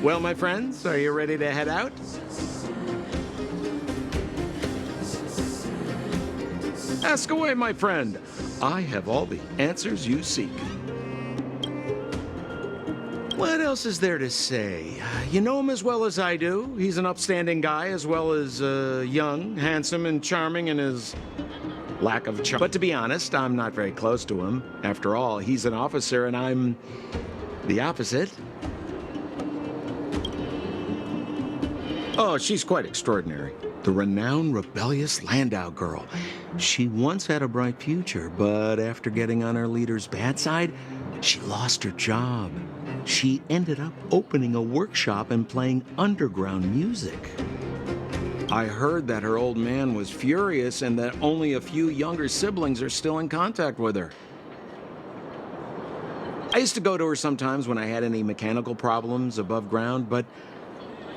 Well, my friends, are you ready to head out? Ask away, my friend. I have all the answers you seek. What else is there to say? You know him as well as I do. He's an upstanding guy, as well as young, handsome, and charming in his lack of charm. But to be honest, I'm not very close to him. After all, he's an officer, and I'm the opposite. Oh, she's quite extraordinary. The renowned rebellious Landau girl. She once had a bright future, but after getting on her leader's bad side, she lost her job. She ended up opening a workshop and playing underground music. I heard that her old man was furious and that only a few younger siblings are still in contact with her. I used to go to her sometimes when I had any mechanical problems above ground, but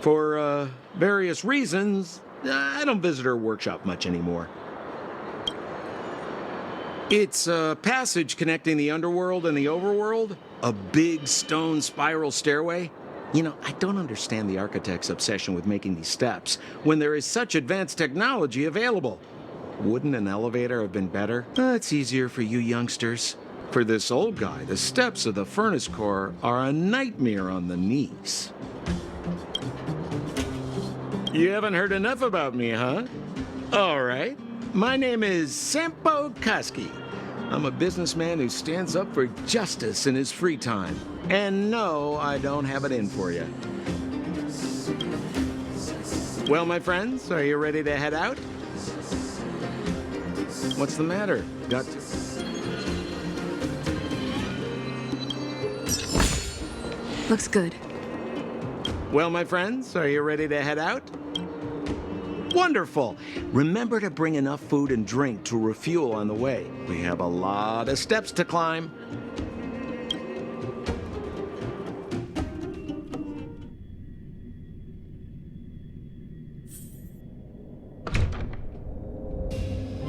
for various reasons, I don't visit her workshop much anymore. It's a passage connecting the underworld and the overworld, a big stone spiral stairway. You know, I don't understand the architect's obsession with making these steps when there is such advanced technology available. Wouldn't an elevator have been better? It's easier for you youngsters. For this old guy, the steps of the furnace core are a nightmare on the knees. You haven't heard enough about me, huh? All right. My name is Sampo Koski. I'm a businessman who stands up for justice in his free time. And no, I don't have it in for you. Well, my friends, are you ready to head out? What's the matter? Got to... Looks good. Well, my friends, are you ready to head out? Wonderful. Remember to bring enough food and drink to refuel on the way. We have a lot of steps to climb.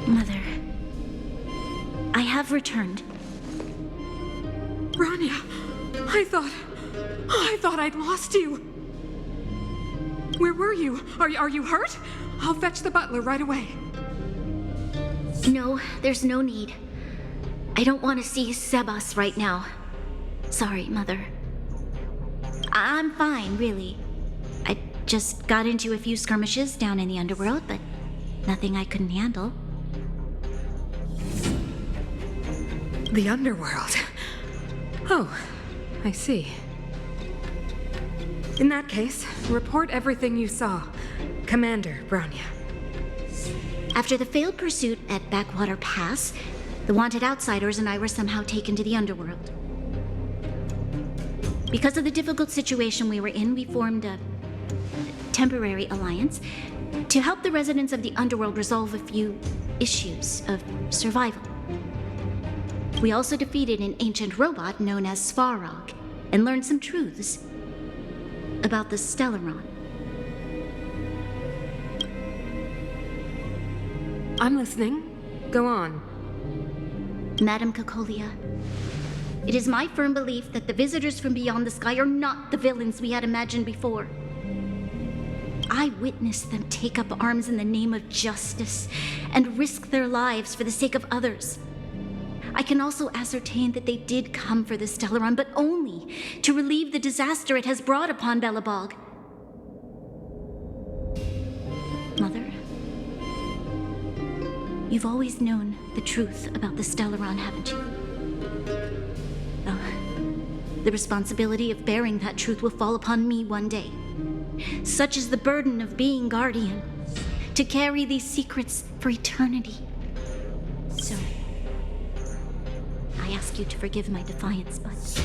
Mother, I have returned. Rania, I thought I'd lost you. Where were you? Are you hurt? I'll fetch the butler right away. No, there's no need. I don't want to see Sebas right now. Sorry, Mother. I'm fine, really. I just got into a few skirmishes down in the underworld, but nothing I couldn't handle. The underworld? Oh, I see. In that case, report everything you saw. Commander Brownia. After the failed pursuit at Backwater Pass, the wanted outsiders and I were somehow taken to the underworld. Because of the difficult situation we were in, we formed a temporary alliance to help the residents of the underworld resolve a few issues of survival. We also defeated an ancient robot known as Svarog and learned some truths about the Stellaron. I'm listening. Go on. Madam Kokolia, it is my firm belief that the visitors from beyond the sky are not the villains we had imagined before. I witnessed them take up arms in the name of justice and risk their lives for the sake of others. I can also ascertain that they did come for the Stellaron, but only to relieve the disaster it has brought upon Belobog. Mother, you've always known the truth about the Stellaron, haven't you? Oh, the responsibility of bearing that truth will fall upon me one day. Such is the burden of being guardian, to carry these secrets for eternity. So, I ask you to forgive my defiance, but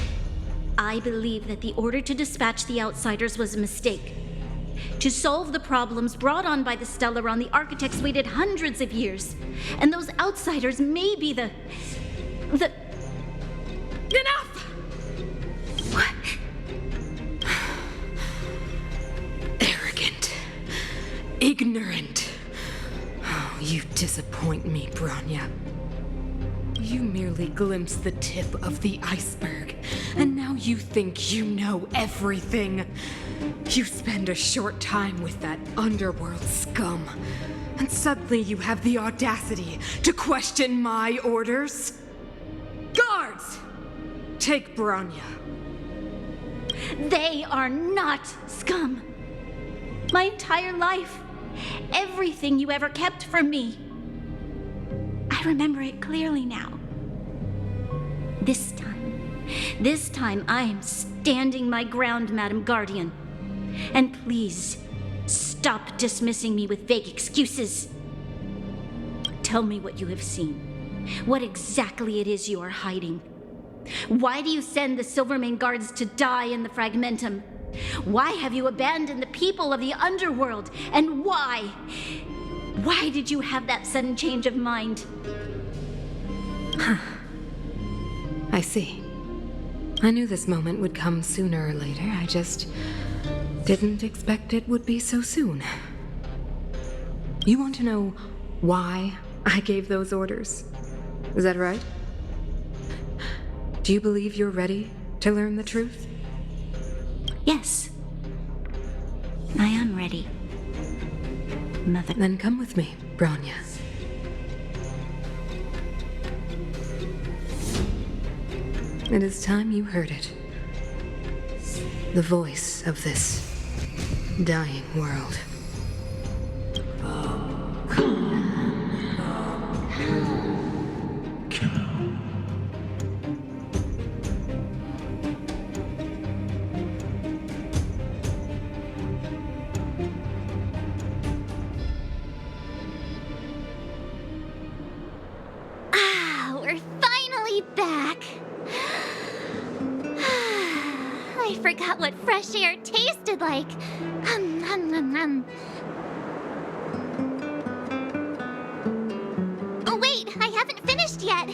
I believe that the order to dispatch the outsiders was a mistake. To solve the problems brought on by the Stellaron, the architects waited hundreds of years. And those outsiders may be the... Enough! What? Arrogant. Ignorant. Oh, you disappoint me, Branya. You merely glimpsed the tip of the iceberg, and now you think you know everything. You spend a short time with that underworld scum, and suddenly you have the audacity to question my orders? Guards! Take Bronya. They are not scum. My entire life, everything you ever kept from me. I remember it clearly now. This time I am standing my ground, Madam Guardian. And please, stop dismissing me with vague excuses. Tell me what you have seen. What exactly it is you are hiding. Why do you send the Silvermane guards to die in the Fragmentum? Why have you abandoned the people of the underworld? And why? Why did you have that sudden change of mind? I see. I knew this moment would come sooner or later. I just didn't expect it would be so soon. You want to know why I gave those orders? Is that right? Do you believe you're ready to learn the truth? Yes. I am ready, Mother. Then come with me, Bronya. It is time you heard it. The voice of this dying world. We're finally back. I forgot what fresh air tasted like. Oh, wait, I haven't finished yet.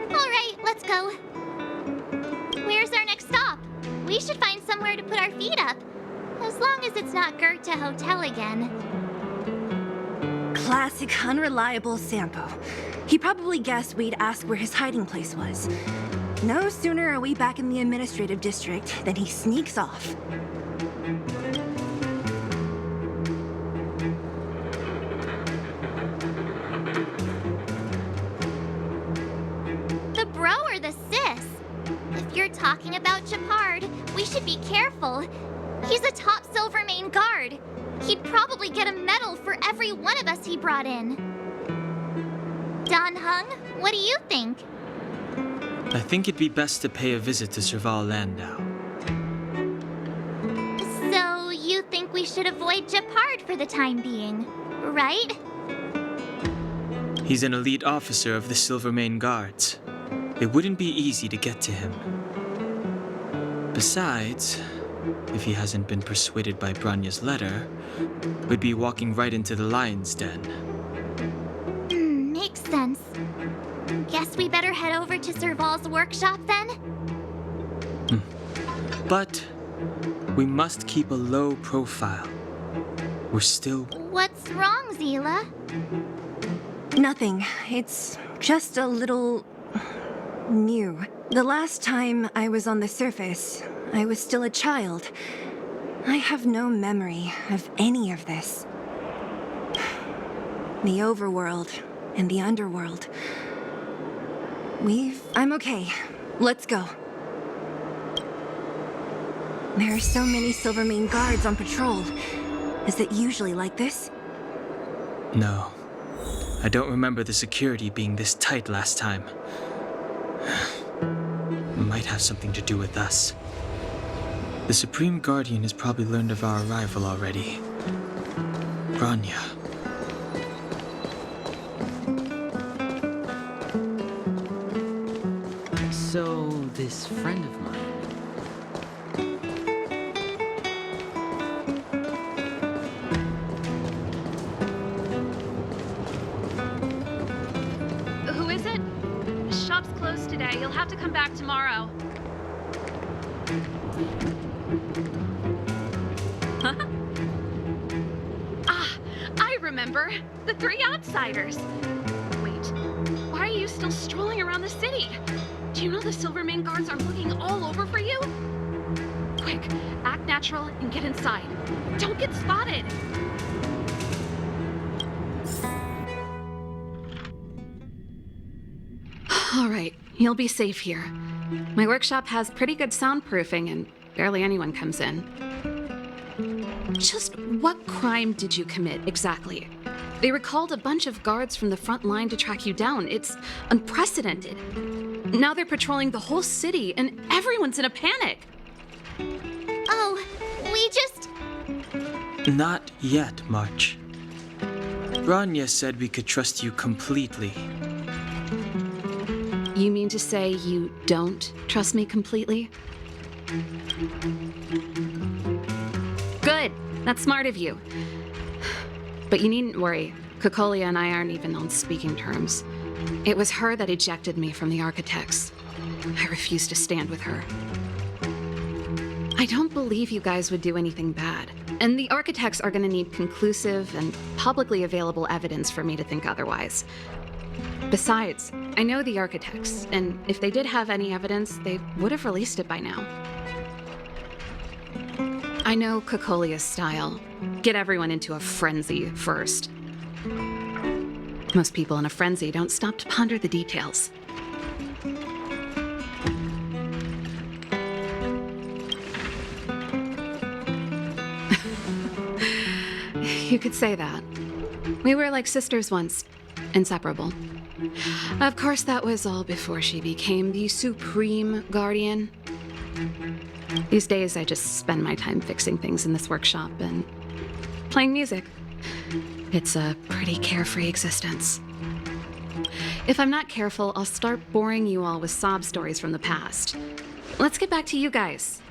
All right, let's go. Where's our next stop? We should find somewhere to put our feet up. As long as it's not Goethe Hotel again. Classic unreliable Sampo. He probably guessed we'd ask where his hiding place was. No sooner are we back in the administrative district than he sneaks off. The bro or the sis? If you're talking about Japard, we should be careful. He's a top Silvermane guard. He'd probably get a medal for every one of us he brought in. Don Hung, what do you think? I think it'd be best to pay a visit to Serval Landau. So you think we should avoid Japard for the time being, right? He's an elite officer of the Silvermane Guards. It wouldn't be easy to get to him. Besides, if he hasn't been persuaded by Branya's letter, we'd be walking right into the lion's den. Makes sense. Guess we better head over to Serval's workshop then? But we must keep a low profile. We're still... What's wrong, Zila? Nothing. It's just a little... new. The last time I was on the surface, I was still a child. I have no memory of any of this. The overworld and the underworld. I'm okay. Let's go. There are so many Silvermane guards on patrol. Is it usually like this? No. I don't remember the security being this tight last time. Might have something to do with us. The Supreme Guardian has probably learned of our arrival already. Bronya. So, this friend of mine... Who is it? Shop's closed today. You'll have to come back tomorrow. Huh? Ah, I remember. The three outsiders. Wait, why are you still strolling around the city? Do you know the Silvermane guards are looking all over for you? Quick, act natural and get inside. Don't get spotted. All right, you'll be safe here. My workshop has pretty good soundproofing and barely anyone comes in. Just what crime did you commit exactly? They recalled a bunch of guards from the front line to track you down. It's unprecedented. Now they're patrolling the whole city and everyone's in a panic. Oh, we just... Not yet, March. Branya said we could trust you completely. You mean to say you don't trust me completely? Good. That's smart of you. But you needn't worry. Kokolia and I aren't even on speaking terms. It was her that ejected me from the Architects. I refused to stand with her. I don't believe you guys would do anything bad. And the Architects are gonna need conclusive and publicly available evidence for me to think otherwise. Besides, I know the Architects, and if they did have any evidence, they would have released it by now. I know Kokolia's style. Get everyone into a frenzy first. Most people in a frenzy don't stop to ponder the details. You could say that. We were like sisters once, inseparable. Of course, that was all before she became the Supreme Guardian. These days, I just spend my time fixing things in this workshop and playing music. It's a pretty carefree existence. If I'm not careful, I'll start boring you all with sob stories from the past. Let's get back to you guys.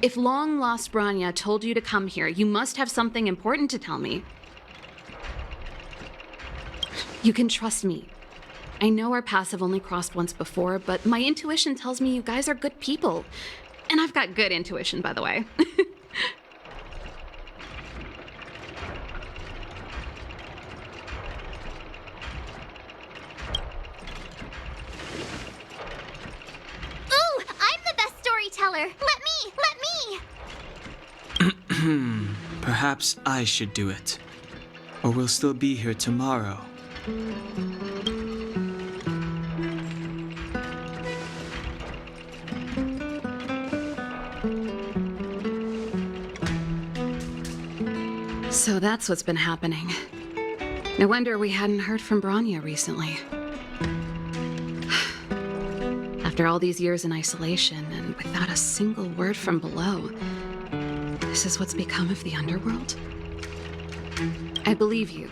If long-lost Branya told you to come here, you must have something important to tell me. You can trust me. I know our paths have only crossed once before, but my intuition tells me you guys are good people. And I've got good intuition, by the way. Ooh, I'm the best storyteller. Let me. Perhaps I should do it. Or we'll still be here tomorrow. So that's what's been happening. No wonder we hadn't heard from Branya recently. After all these years in isolation and without a single word from below, this is what's become of the underworld? I believe you.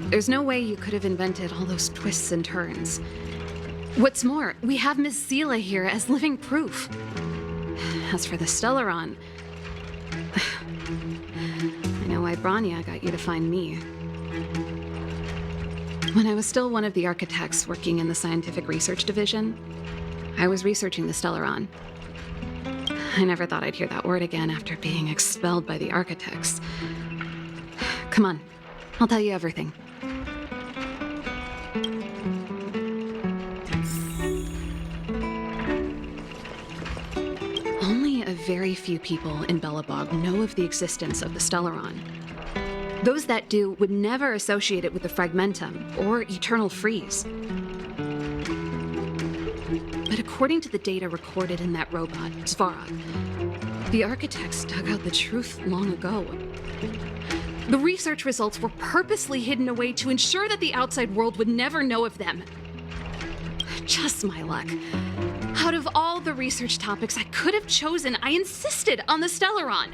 There's no way you could have invented all those twists and turns. What's more, we have Miss Zila here as living proof. As for the Stellaron, I know why Branya got you to find me. When I was still one of the architects working in the scientific research division, I was researching the Stellaron. I never thought I'd hear that word again after being expelled by the architects. Come on, I'll tell you everything. Only a very few people in Belobog know of the existence of the Stellaron. Those that do would never associate it with the Fragmentum or Eternal Freeze. But according to the data recorded in that robot, Svarog, the architects dug out the truth long ago. The research results were purposely hidden away to ensure that the outside world would never know of them. Just my luck. Out of all the research topics I could have chosen, I insisted on the Stellaron.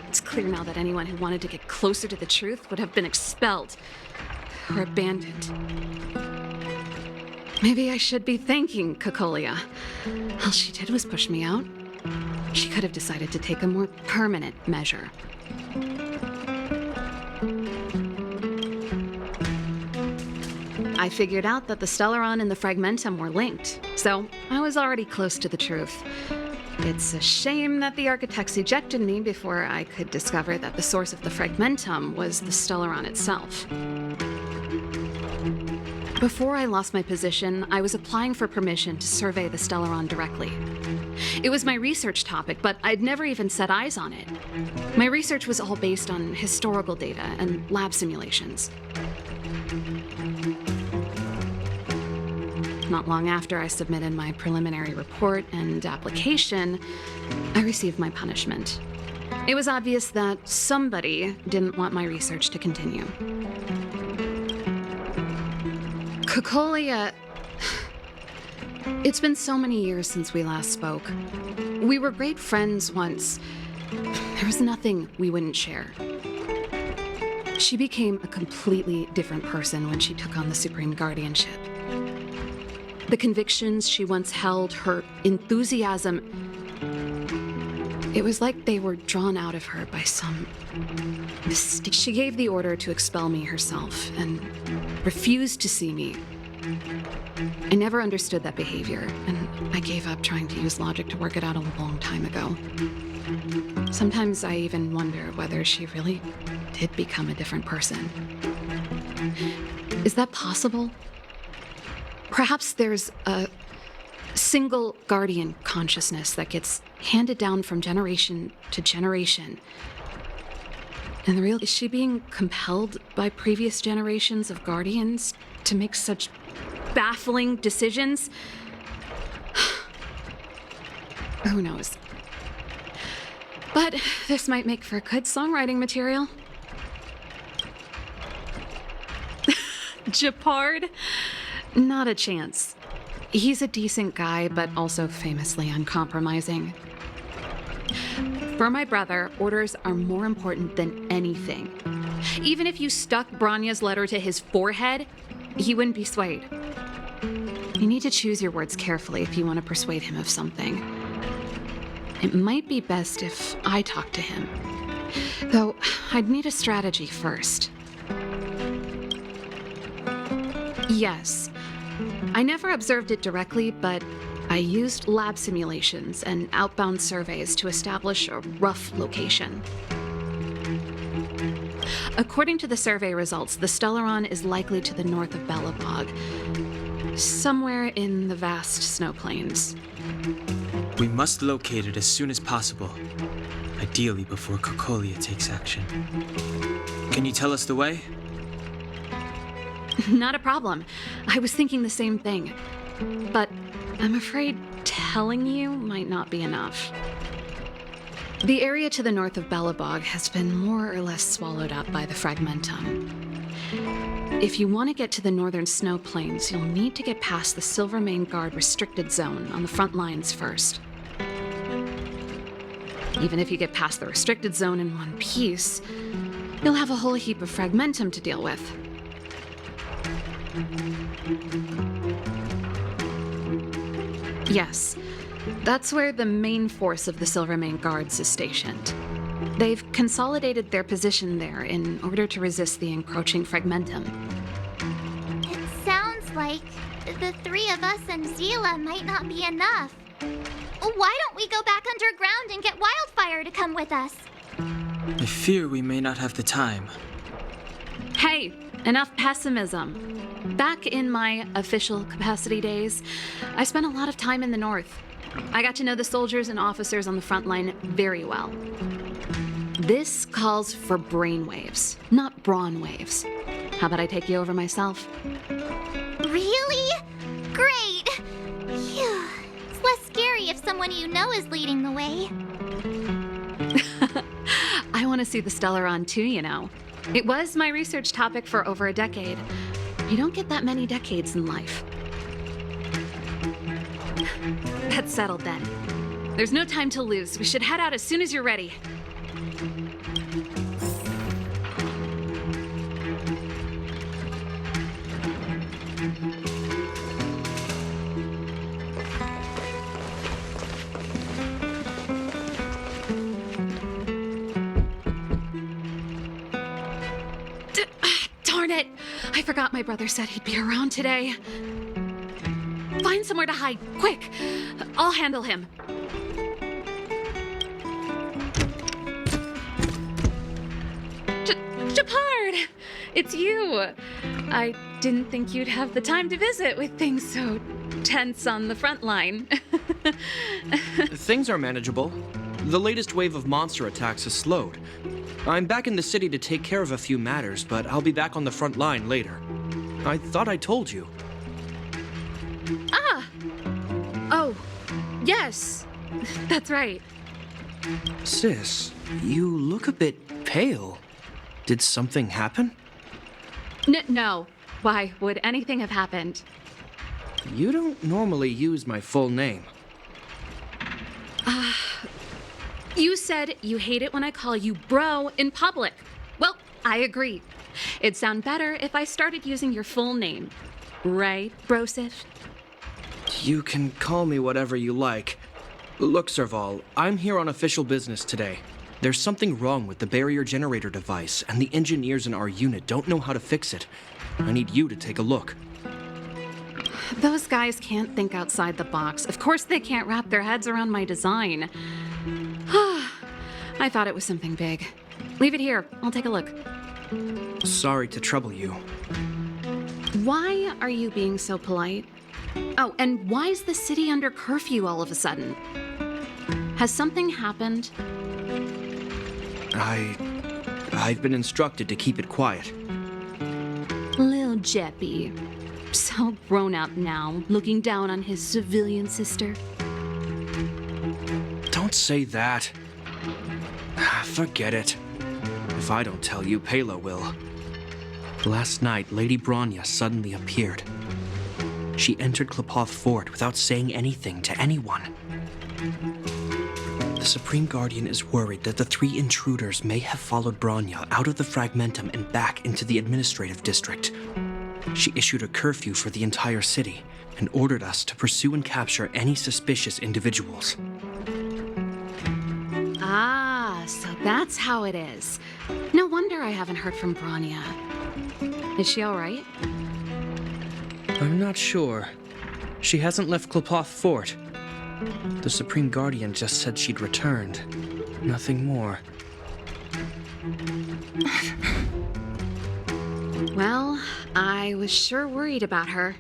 It's clear now that anyone who wanted to get closer to the truth would have been expelled or abandoned. Maybe I should be thanking Kokolia. All she did was push me out. She could have decided to take a more permanent measure. I figured out that the Stellaron and the Fragmentum were linked, so I was already close to the truth. It's a shame that the architects ejected me before I could discover that the source of the Fragmentum was the Stellaron itself. Before I lost my position, I was applying for permission to survey the Stellaron directly. It was my research topic, but I'd never even set eyes on it. My research was all based on historical data and lab simulations. Not long after I submitted my preliminary report and application, I received my punishment. It was obvious that somebody didn't want my research to continue. Kokolia... It's been so many years since we last spoke. We were great friends once. There was nothing we wouldn't share. She became a completely different person when she took on the Supreme Guardianship. The convictions she once held, her enthusiasm, it was like they were drawn out of her by some mistake. She gave the order to expel me herself and refused to see me. I never understood that behavior, and I gave up trying to use logic to work it out a long time ago. Sometimes I even wonder whether she really did become a different person. Is that possible? Perhaps there's a single guardian consciousness that gets handed down from generation to generation. And is she being compelled by previous generations of guardians to make such baffling decisions? Who knows? But this might make for good songwriting material. Japard? Not a chance. He's a decent guy, but also famously uncompromising. For my brother, orders are more important than anything. Even if you stuck Branya's letter to his forehead, he wouldn't be swayed. You need to choose your words carefully if you want to persuade him of something. It might be best if I talk to him. Though, I'd need a strategy first. Yes. I never observed it directly, but I used lab simulations and outbound surveys to establish a rough location. According to the survey results, the Stellaron is likely to the north of Belobog, somewhere in the vast snow plains. We must locate it as soon as possible, ideally before Kokolia takes action. Can you tell us the way? Not a problem. I was thinking the same thing. But I'm afraid telling you might not be enough. The area to the north of Belobog has been more or less swallowed up by the fragmentum. If you want to get to the northern snow plains, you'll need to get past the Silvermane Guard restricted zone on the front lines first. Even if you get past the restricted zone in one piece, you'll have a whole heap of fragmentum to deal with. Yes, that's where the main force of the Silvermane Guards is stationed. They've consolidated their position there in order to resist the encroaching fragmentum. It sounds like the three of us and Zila might not be enough. Why don't we go back underground and get Wildfire to come with us? I fear we may not have the time. Hey, enough pessimism. Back in my official capacity days, I spent a lot of time in the north. I got to know the soldiers and officers on the front line very well. This calls for brainwaves, not brawn waves. How about I take you over myself? Really? Great! Phew. It's less scary if someone you know is leading the way. I want to see the Stellaron too, you know. It was my research topic for over a decade. You don't get that many decades in life. That's settled then. There's no time to lose. We should head out as soon as you're ready. Darn it! I forgot my brother said he'd be around today. Find somewhere to hide, quick! I'll handle him. Japard! It's you! I didn't think you'd have the time to visit with things so tense on the front line. Things are manageable. The latest wave of monster attacks has slowed. I'm back in the city to take care of a few matters, but I'll be back on the front line later. I thought I told you. Ah! Oh, yes. That's right. Sis, you look a bit pale. Did something happen? No. Why would anything have happened? You don't normally use my full name. You said you hate it when I call you bro in public. Well, I agree. It'd sound better if I started using your full name. Right, Brosif? You can call me whatever you like. Look, Serval, I'm here on official business today. There's something wrong with the barrier generator device, and the engineers in our unit don't know how to fix it. I need you to take a look. Those guys can't think outside the box. Of course they can't wrap their heads around my design. I thought it was something big. Leave it here. I'll take a look. Sorry to trouble you. Why are you being so polite? Oh, and why is the city under curfew all of a sudden? Has something happened? I've been instructed to keep it quiet. Lil Jeppy. So grown up now, looking down on his civilian sister. Don't say that. Forget it. If I don't tell you, Pela will. Last night, Lady Bronya suddenly appeared. She entered Klepoth Fort without saying anything to anyone. The Supreme Guardian is worried that the 3 intruders may have followed Bronya out of the Fragmentum and back into the administrative district. She issued a curfew for the entire city and ordered us to pursue and capture any suspicious individuals. Ah, so that's how it is. No wonder I haven't heard from Bronya. Is she all right? I'm not sure. She hasn't left Klepoth Fort. The Supreme Guardian just said she'd returned. Nothing more. Well, I was sure worried about her.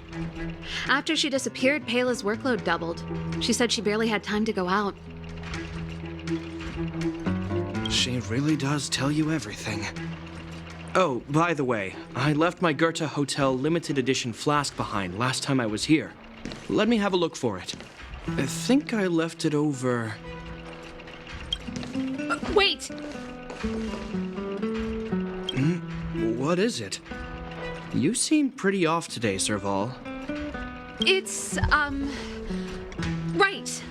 After she disappeared, Pela's workload doubled. She said she barely had time to go out. She really does tell you everything. Oh, by the way, I left my Goethe Hotel limited edition flask behind last time I was here. Let me have a look for it. I think I left it over... Wait! What is it? You seem pretty off today, Serval. It's, right.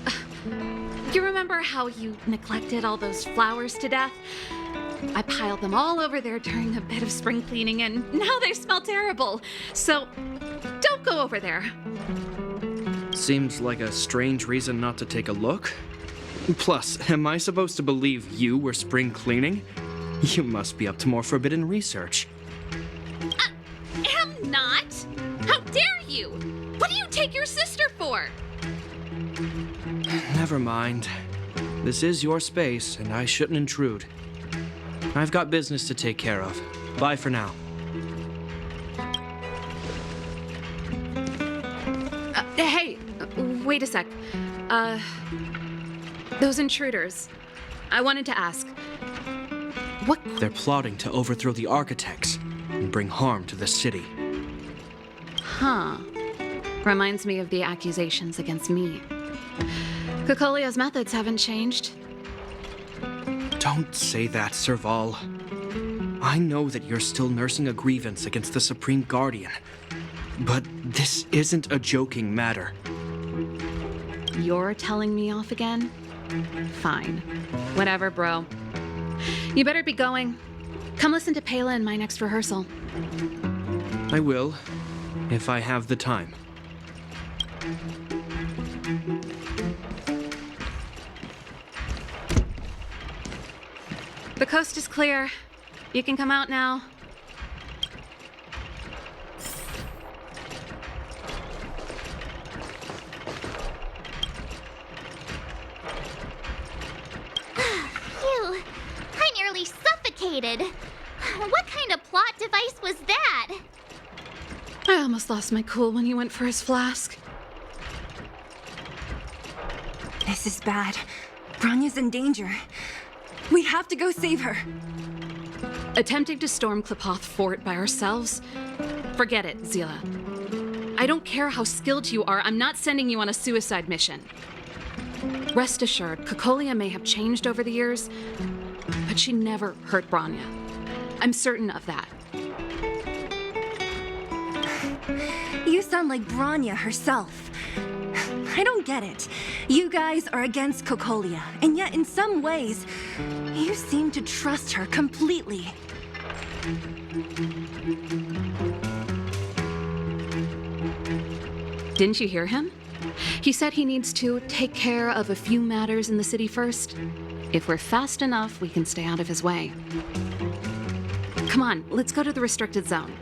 You remember how you neglected all those flowers to death? I piled them all over there during a bit of spring cleaning, and now they smell terrible. So, don't go over there. Seems like a strange reason not to take a look. Plus, am I supposed to believe you were spring cleaning? You must be up to more forbidden research. Am not? How dare you? What do you take your sister for? Never mind. This is your space, and I shouldn't intrude. I've got business to take care of. Bye for now. Hey, wait a sec. Those intruders. I wanted to ask. What? They're plotting to overthrow the architects and bring harm to the city. Huh. Reminds me of the accusations against me. Kokolia's methods haven't changed. Don't say that, Serval. I know that you're still nursing a grievance against the Supreme Guardian, but this isn't a joking matter. You're telling me off again? Fine. Whatever, bro. You better be going. Come listen to Pela in my next rehearsal. I will, if I have the time. The coast is clear. You can come out now. Phew, I nearly suffocated. What kind of plot device was that? I almost lost my cool when he went for his flask. This is bad. Bronya's in danger. We have to go save her. Attempting to storm Klipoth Fort by ourselves? Forget it, Zila. I don't care how skilled you are, I'm not sending you on a suicide mission. Rest assured, Cocolia may have changed over the years, but she never hurt Bronya. I'm certain of that. You sound like Bronya herself. I don't get it. You guys are against Cocolia, and yet in some ways, you seem to trust her completely. Didn't you hear him? He said he needs to take care of a few matters in the city first. If we're fast enough, we can stay out of his way. Come on, let's go to the restricted zone.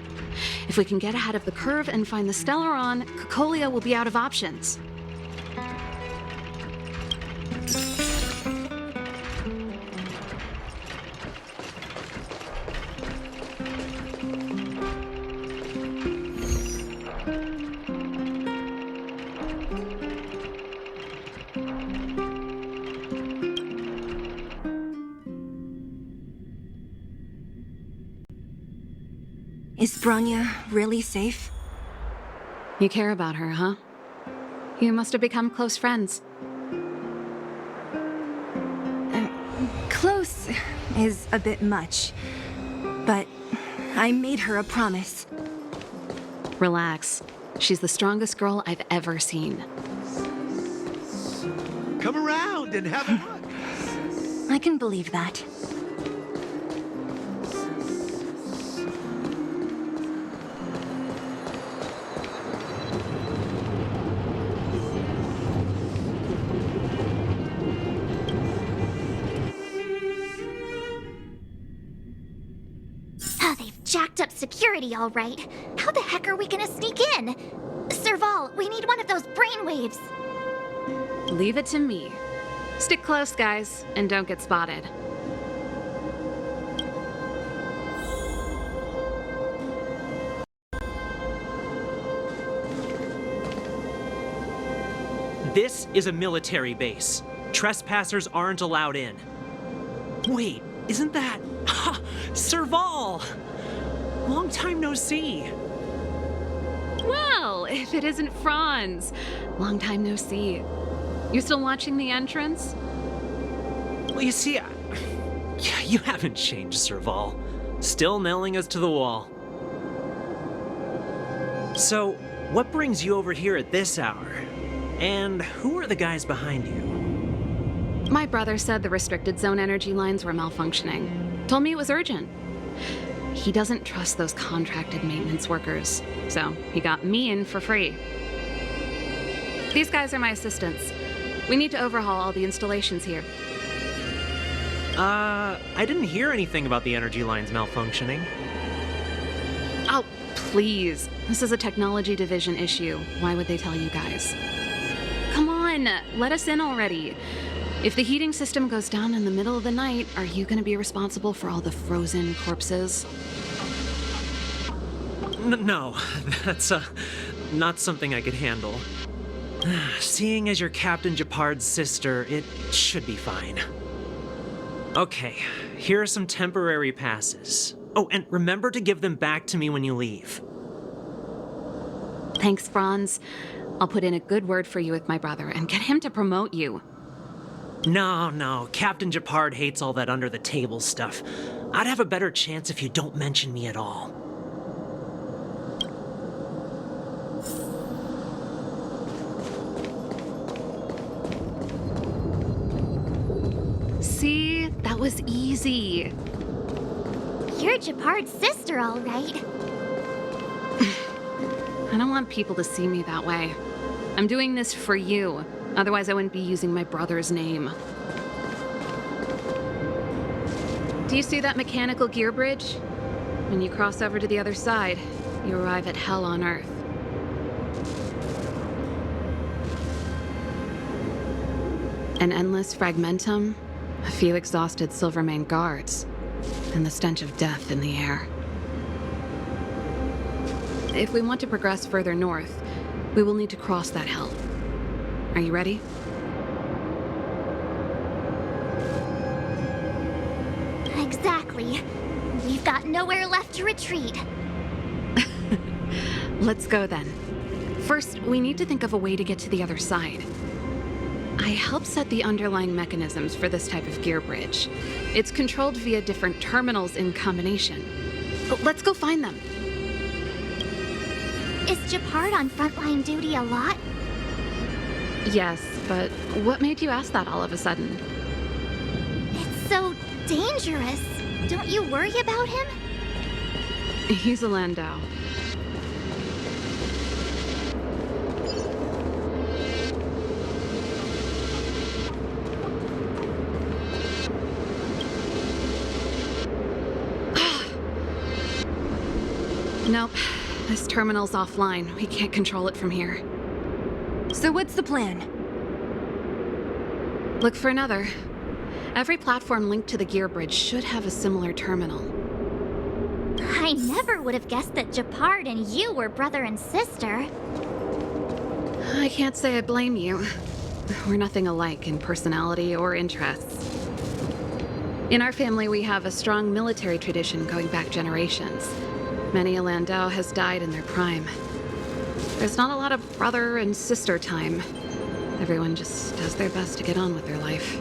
If we can get ahead of the curve and find the Stellaron, Cocolia will be out of options. Is Bronya really safe? You care about her, huh? You must have become close friends. Close is a bit much, but I made her a promise. Relax. She's the strongest girl I've ever seen. Come around and have a look. I can believe that. Jacked up security, all right. How the heck are we gonna sneak in? Serval, we need one of those brainwaves. Leave it to me. Stick close, guys, and don't get spotted. This is a military base. Trespassers aren't allowed in. Wait, isn't that... Ha! Serval! Long time no see. Well, if it isn't Franz. Long time no see. You still watching the entrance? Well, you see, you haven't changed, Serval. Still nailing us to the wall. So, what brings you over here at this hour? And who are the guys behind you? My brother said the restricted zone energy lines were malfunctioning. Told me it was urgent. He doesn't trust those contracted maintenance workers, so he got me in for free. These guys are my assistants. We need to overhaul all the installations here. I didn't hear anything about the energy lines malfunctioning. Oh, please. This is a technology division issue. Why would they tell you guys? Come on, let us in already. If the heating system goes down in the middle of the night, are you going to be responsible for all the frozen corpses? No, that's not something I could handle. Seeing as you're Captain Japard's sister, it should be fine. Okay, here are some temporary passes. Oh, and remember to give them back to me when you leave. Thanks, Franz. I'll put in a good word for you with my brother and get him to promote you. No, Captain Japard hates all that under-the-table stuff. I'd have a better chance if you don't mention me at all. See? That was easy. You're Japard's sister, all right. I don't want people to see me that way. I'm doing this for you. Otherwise, I wouldn't be using my brother's name. Do you see that mechanical gear bridge? When you cross over to the other side, you arrive at hell on Earth. An endless fragmentum, a few exhausted Silvermane guards, and the stench of death in the air. If we want to progress further north, we will need to cross that hell. Are you ready? Exactly. We've got nowhere left to retreat. Let's go then. First, we need to think of a way to get to the other side. I helped set the underlying mechanisms for this type of gear bridge. It's controlled via different terminals in combination. Let's go find them. Is Gepard on frontline duty a lot? Yes, but what made you ask that all of a sudden? It's so dangerous. Don't you worry about him? He's a Landau. Nope. This terminal's offline. We can't control it from here. So what's the plan? Look for another. Every platform linked to the gear bridge should have a similar terminal. I never would have guessed that Gepard and you were brother and sister. I can't say I blame you. We're nothing alike in personality or interests. In our family, we have a strong military tradition going back generations. Many a Landau has died in their prime. There's not a lot of brother and sister time. Everyone just does their best to get on with their life.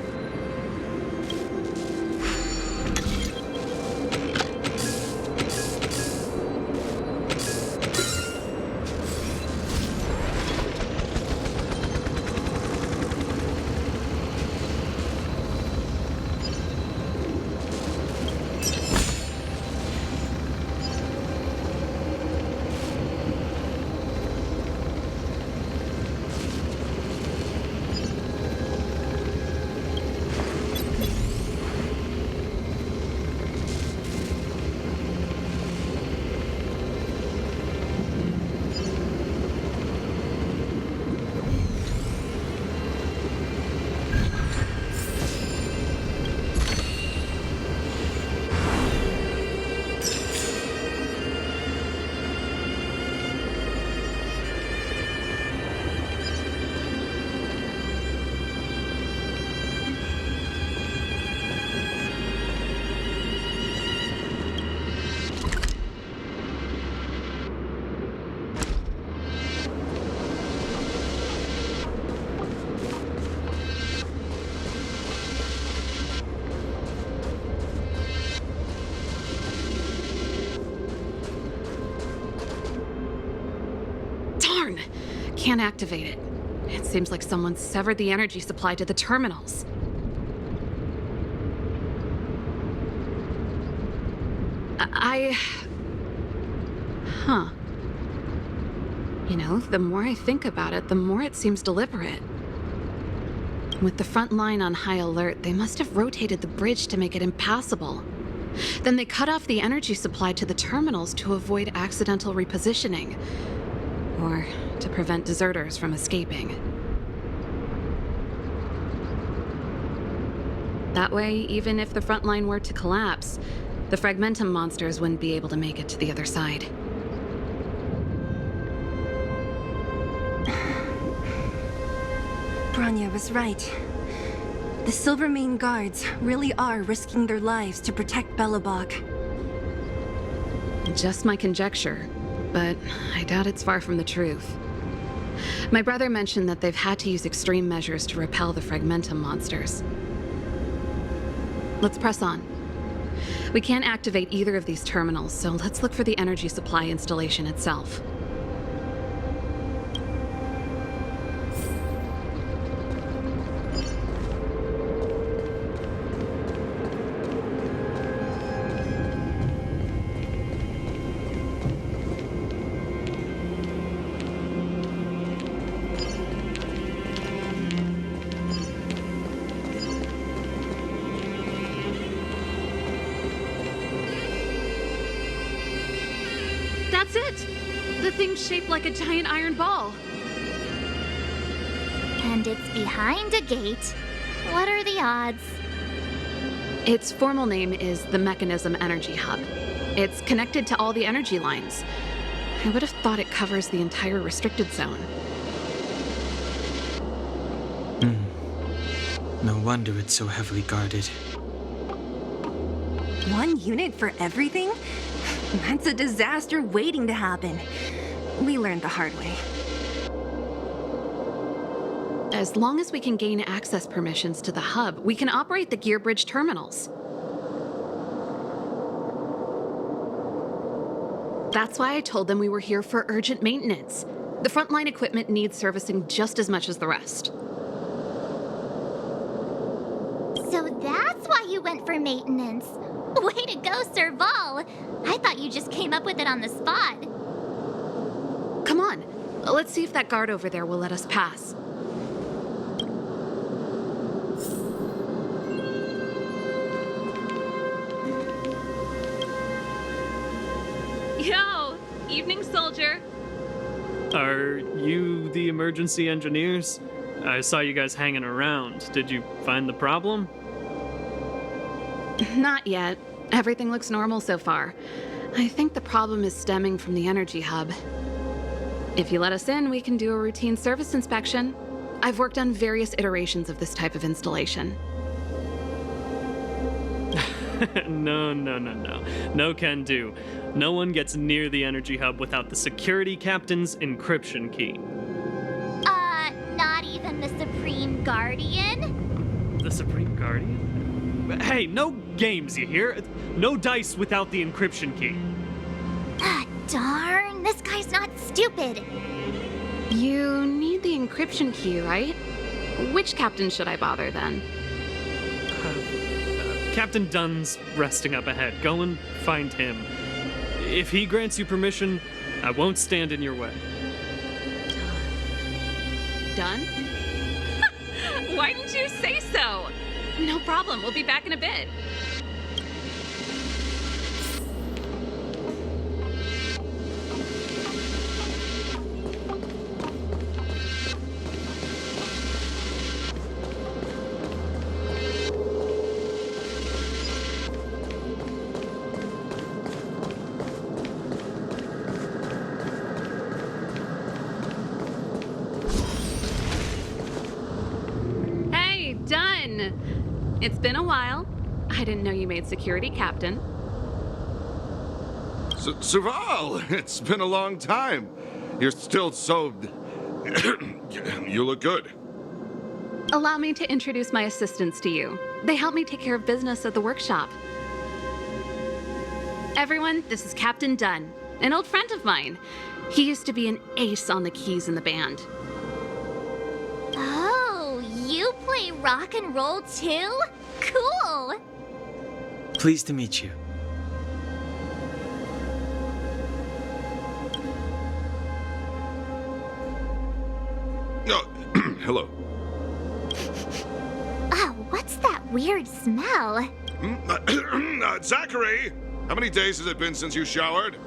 Can't activate it. It seems like someone severed the energy supply to the terminals. Huh. You know, the more I think about it, the more it seems deliberate. With the front line on high alert, they must have rotated the bridge to make it impassable. Then they cut off the energy supply to the terminals to avoid accidental repositioning. Or to prevent deserters from escaping. That way, even if the front line were to collapse, the fragmentum monsters wouldn't be able to make it to the other side. Bronya was right. The Silvermane guards really are risking their lives to protect Belobog. Just my conjecture, but I doubt it's far from the truth. My brother mentioned that they've had to use extreme measures to repel the fragmentum monsters. Let's press on. We can't activate either of these terminals, so let's look for the energy supply installation itself. That's it! The thing's shaped like a giant iron ball. And it's behind a gate. What are the odds? Its formal name is the Mechanism Energy Hub. It's connected to all the energy lines. I would have thought it covers the entire restricted zone. No wonder it's so heavily guarded. One unit for everything? That's a disaster waiting to happen. We learned the hard way. As long as we can gain access permissions to the hub, we can operate the gear bridge terminals. That's why I told them we were here for urgent maintenance. The frontline equipment needs servicing just as much as the rest. So that's why you went for maintenance. Way to go, Serval. I thought you just came up with it on the spot. Come on, let's see if that guard over there will let us pass. Yo, evening soldier. Are you the emergency engineers? I saw you guys hanging around. Did you find the problem? Not yet. Everything looks normal so far. I think the problem is stemming from the energy hub. If you let us in, we can do a routine service inspection. I've worked on various iterations of this type of installation. No. No can do. No one gets near the energy hub without the security captain's encryption key. Not even the Supreme Guardian? The Supreme Guardian? Hey, no games, you hear? No dice without the encryption key. Ah, darn. This guy's not stupid. You need the encryption key, right? Which captain should I bother then? Captain Dunn's resting up ahead. Go and find him. If he grants you permission, I won't stand in your way. Done? Why didn't you say so? No problem, we'll be back in a bit. It's been a while. I didn't know you made security captain. Serval, it's been a long time. You're still so... You look good. Allow me to introduce my assistants to you. They help me take care of business at the workshop. Everyone, this is Captain Dunn, an old friend of mine. He used to be an ace on the keys in the band. You play rock and roll too? Cool! Pleased to meet you. Oh, hello. Oh, what's that weird smell? Zachary! How many days has it been since you showered?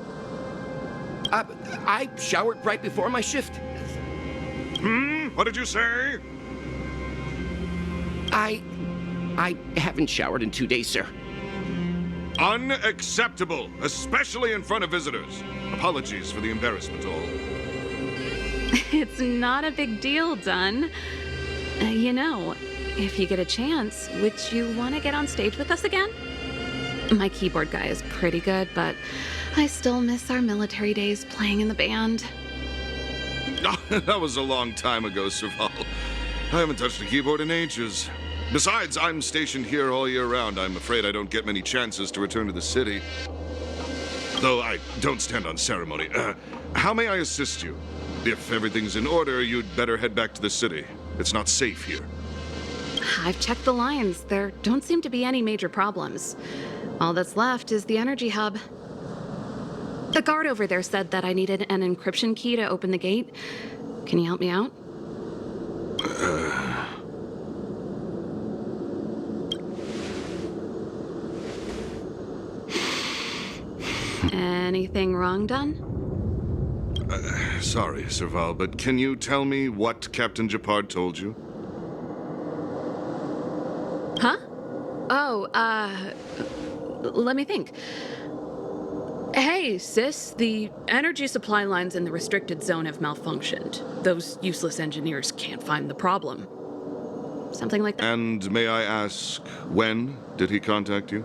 I showered right before my shift. What did you say? I haven't showered in 2 days, sir. Unacceptable, especially in front of visitors. Apologies for the embarrassment, all. It's not a big deal, Dunn. You know, if you get a chance, would you want to get on stage with us again? My keyboard guy is pretty good, but I still miss our military days playing in the band. That was a long time ago, Serval. I haven't touched a keyboard in ages. Besides, I'm stationed here all year round. I'm afraid I don't get many chances to return to the city. Though I don't stand on ceremony. How may I assist you? If everything's in order, you'd better head back to the city. It's not safe here. I've checked the lines. There don't seem to be any major problems. All that's left is the energy hub. The guard over there said that I needed an encryption key to open the gate. Can you help me out? Anything wrong, Dunn? Sorry, Serval, but can you tell me what Captain Japard told you? Huh? Oh, let me think. Hey, sis, the energy supply lines in the restricted zone have malfunctioned. Those useless engineers can't find the problem. Something like that. And may I ask, when did he contact you?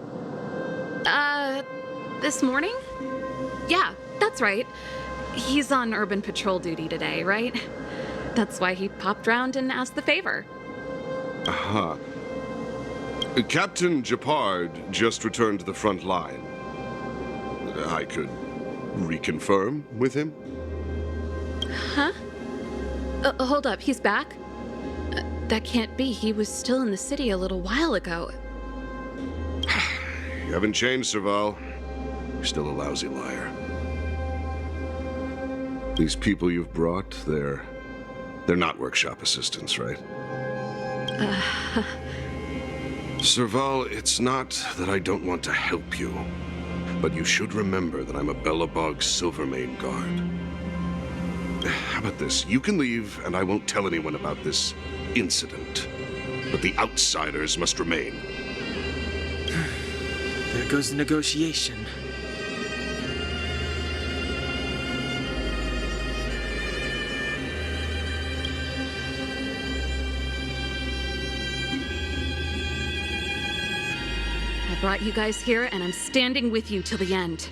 this morning? Yeah, that's right. He's on urban patrol duty today, right? That's why he popped round and asked the favor. Aha. Captain Japard just returned to the front line. I could reconfirm with him? Huh? Hold up, he's back? That can't be. He was still in the city a little while ago. You haven't changed, Serval. You're still a lousy liar. These people you've brought, they're not workshop assistants, right? Serval, it's not that I don't want to help you, but you should remember that I'm a Belobog Silvermane guard. How about this? You can leave, and I won't tell anyone about this incident. But the outsiders must remain. There goes the negotiation. I brought you guys here, and I'm standing with you till the end.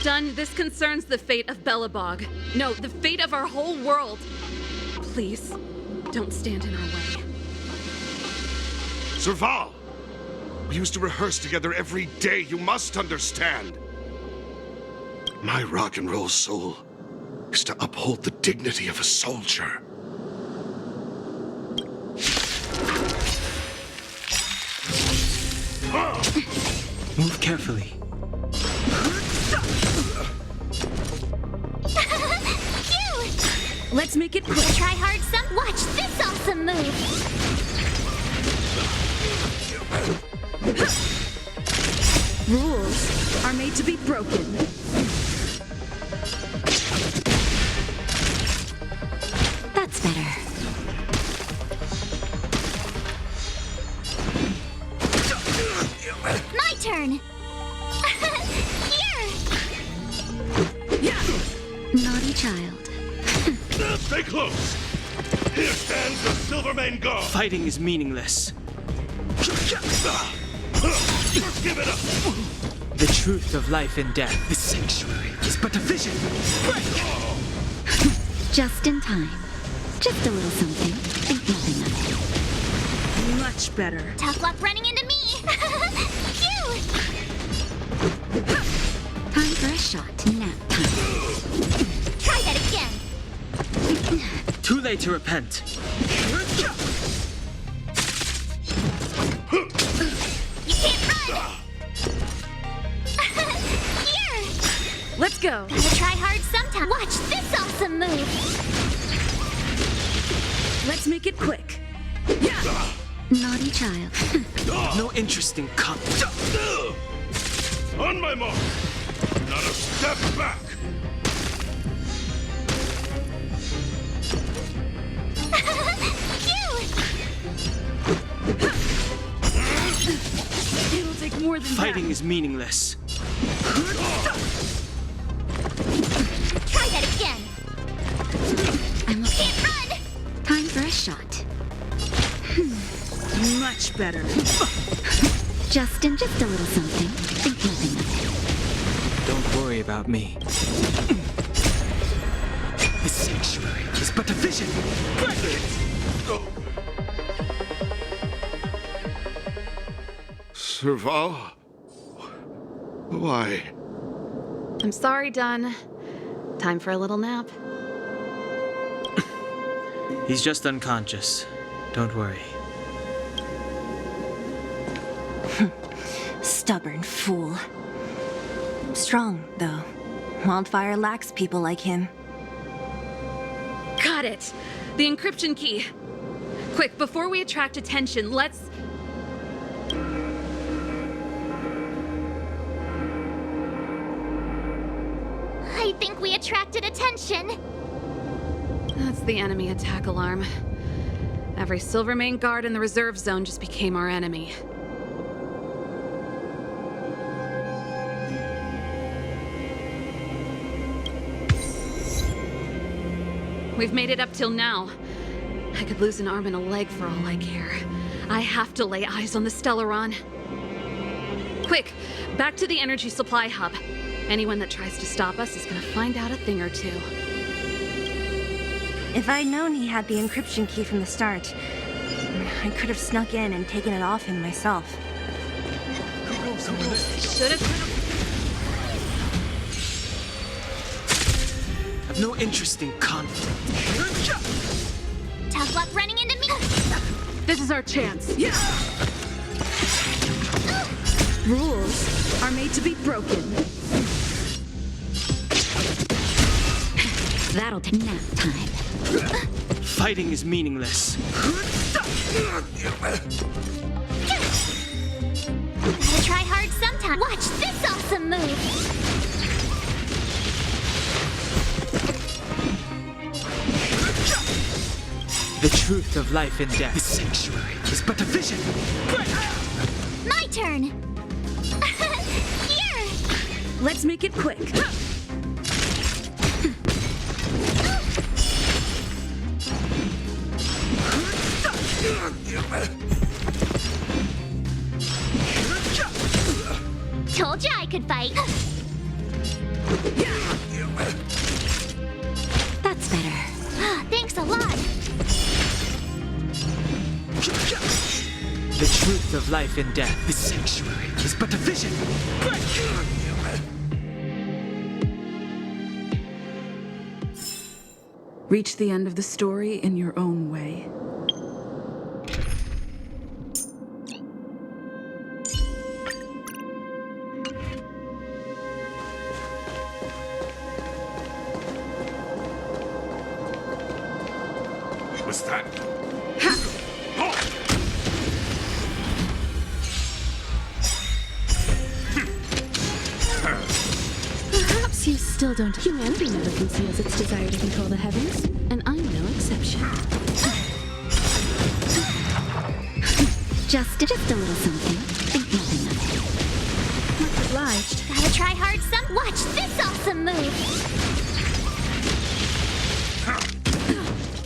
Done. This concerns the fate of Belobog. No, the fate of our whole world. Please, don't stand in our way. Serval! We used to rehearse together every day, you must understand. My rock and roll soul is to uphold the dignity of a soldier. Move carefully. Let's make it quick. Try hard some. Watch this awesome move. Rules are made to be broken. That's better. My turn. Here. Naughty child. Stay close! Here stands the Silvermane Guard! Fighting is meaningless. Give it up! The truth of life and death. The sanctuary is but a vision. Just in time. Just a little something. Think nothing of it. Much better. Tough luck running into me! Phew! Time for a shot. Nap time. Try that again! Too late to repent. You can't run! Here! Let's go. Gotta try hard sometime. Watch this awesome move! Let's make it quick. Naughty child. No interest in combat. On my mark! Not a step back! It'll take more than Fighting is meaningless. Try that again! I'm okay. Can't run! Time for a shot. Much better. Just a little something. Think nothing of it. Don't worry about me. The sanctuary is but a vision. Serval? Why? I'm sorry, Dunn. Time for a little nap. He's just unconscious. Don't worry. Stubborn fool. Strong, though. Wildfire lacks people like him. Got it! The encryption key! Quick, before we attract attention, let's... I think we attracted attention. That's the enemy attack alarm. Every Silvermane guard in the reserve zone just became our enemy. We've made it up till now. I could lose an arm and a leg for all I care. I have to lay eyes on the Stellaron. Quick! Quick, back to the energy supply hub. Anyone that tries to stop us is gonna find out a thing or two. If I'd known he had the encryption key from the start, I could have snuck in and taken it off him myself. I've no interest in conflict. Tough luck running into me. This is our chance. Rules are made to be broken. That'll take nap time. Fighting is meaningless. Gotta try hard sometime. Watch this awesome move. The truth of life and death. The sanctuary is but a vision. My turn. Here. Let's make it quick. Told you I could fight. That's better. Thanks a lot. The truth of life and death. The sanctuary is but a vision. Reach the end of the story in your own way. What's that? Perhaps you still don't. Humanity never conceals its desire to control the heavens, and I'm no exception. Just a little something. Think nothing of it. Much obliged. Gotta try hard some. Watch this awesome move.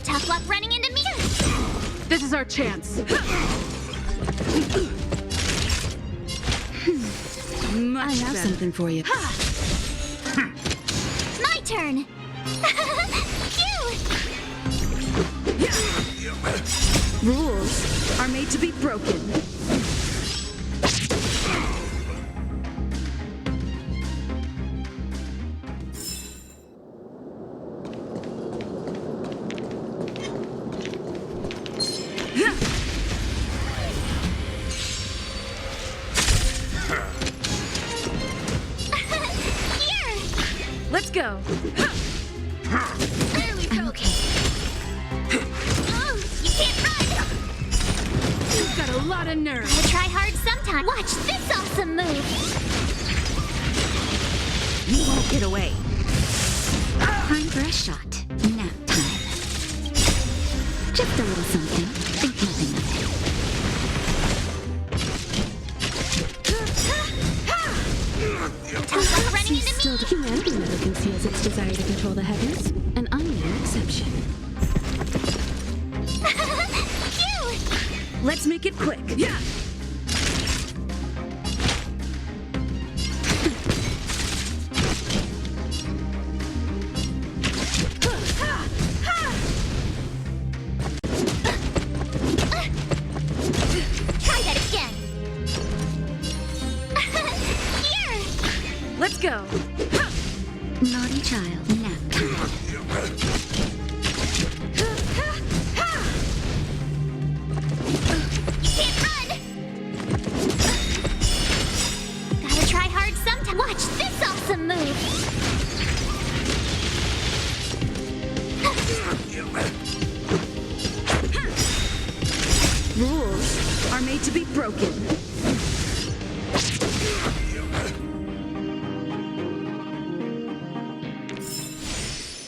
Tough luck running into me. This is our chance. I have something for you. My turn. Rules are made to be broken. Let's go. There we go. I'm okay. Oh, you can't run. You've got a lot of nerve. Gotta try hard sometime. Watch this awesome move. You won't get away. Time for a shot. Nap time. Just a little something. Think nothing of it. Tough luck running into me. Humanity never conceals its desire to control the heavens, and I'm no exception. Let's make it quick. Yeah. Try that again. Here. Let's go. Naughty child. Nap time. You can't run. Gotta try hard sometime. Watch this awesome move. Rules are made to be broken.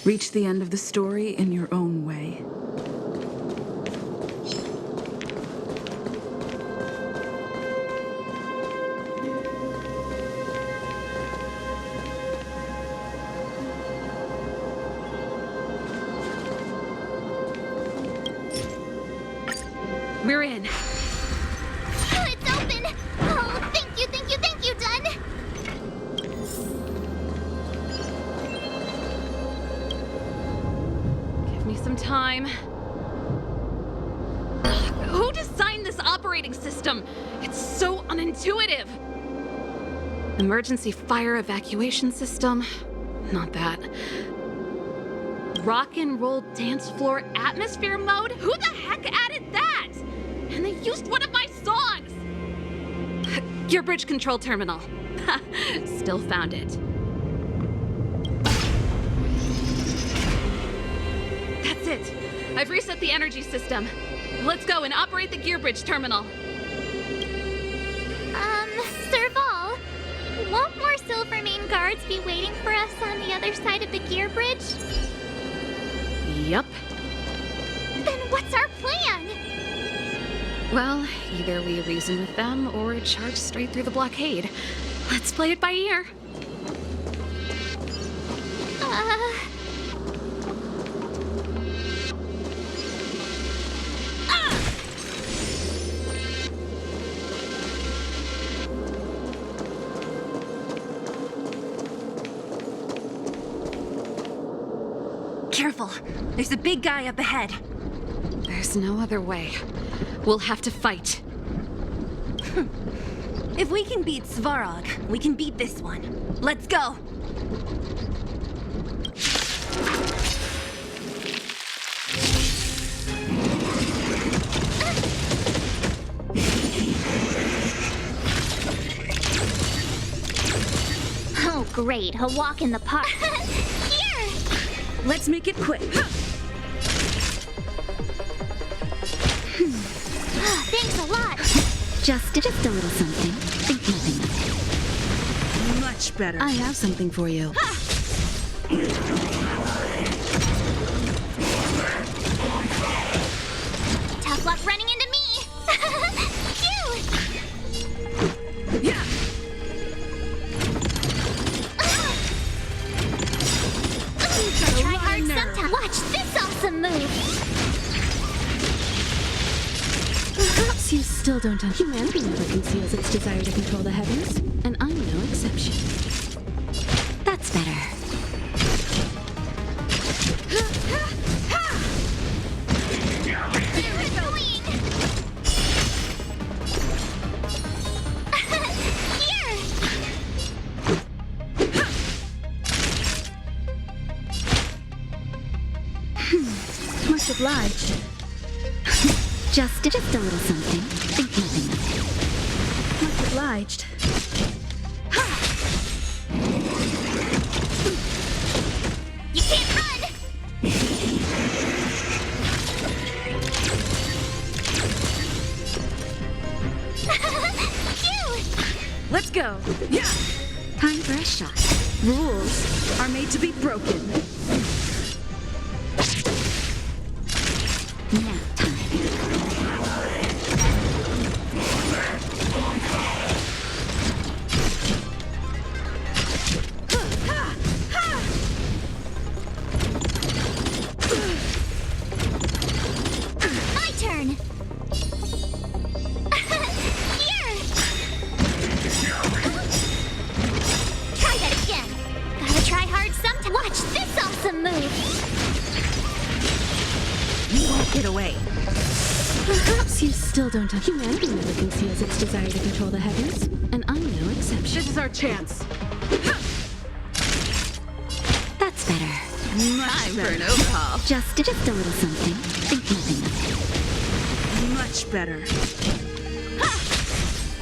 Reach the end of the story in your own way. We're in. It's open. Oh, thank you, time. Ugh, who designed this operating system? It's so unintuitive. Emergency fire evacuation system? Not that. Rock and roll dance floor atmosphere mode? Who the heck added that? And they used one of my songs! Gear bridge control terminal. Still found it. That's it. I've reset the energy system. Let's go and operate the gear bridge terminal. Serval, won't more Silvermane guards be waiting for us on the other side of the gear bridge? Yup. Then what's our plan? Well, either we reason with them or charge straight through the blockade. Let's play it by ear. Careful. There's a big guy up ahead. There's no other way. We'll have to fight. If we can beat Svarog, we can beat this one. Let's go! Oh, great. A walk in the park. Here! Let's make it quick. Thanks a lot. Just a little something. Think nothing of it. Much better. I have something for you. Tough luck running into me. Phew! Yeah. Try hard sometime. Watch this awesome move. Perhaps you still don't understand. Humanity never conceals its desire to control the heavens, and I'm no exception. That's better. Much obliged. Just a little something. Think nothing of it. Much obliged. You can't run! Phew! Let's go. Yeah. Time for a shot. Rules are made to be broken. Now time. My turn. Here. Try that again. Gotta try hard sometime. Watch this awesome move. You won't get away. Perhaps you still don't understand. Humanity never conceals its desire to control the heavens, and I'm no exception. This is our chance. That's better. Much better. overhaul. Just a little something. Think nothing of it. Much better.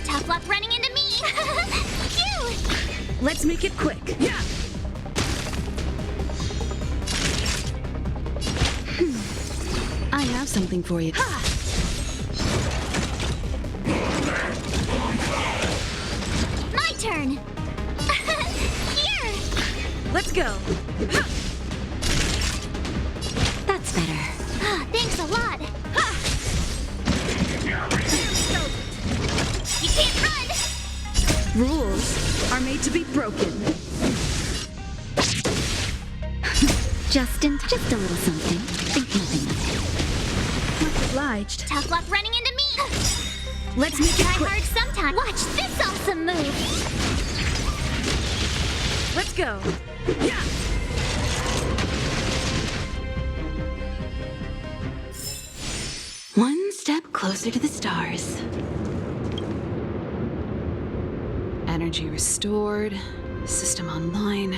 Tough luck running into me. Phew! Let's make it quick. Yeah. I have something for you. My turn. Here. Let's go. That's better. Thanks a lot. You can't run. Rules are made to be broken. Just a little something. Think nothing of it. Much obliged. Tough luck running into me. Let's make it Try quick. hard sometime. Watch this awesome move. Let's go. Yeah. closer to the stars. Energy restored. System online.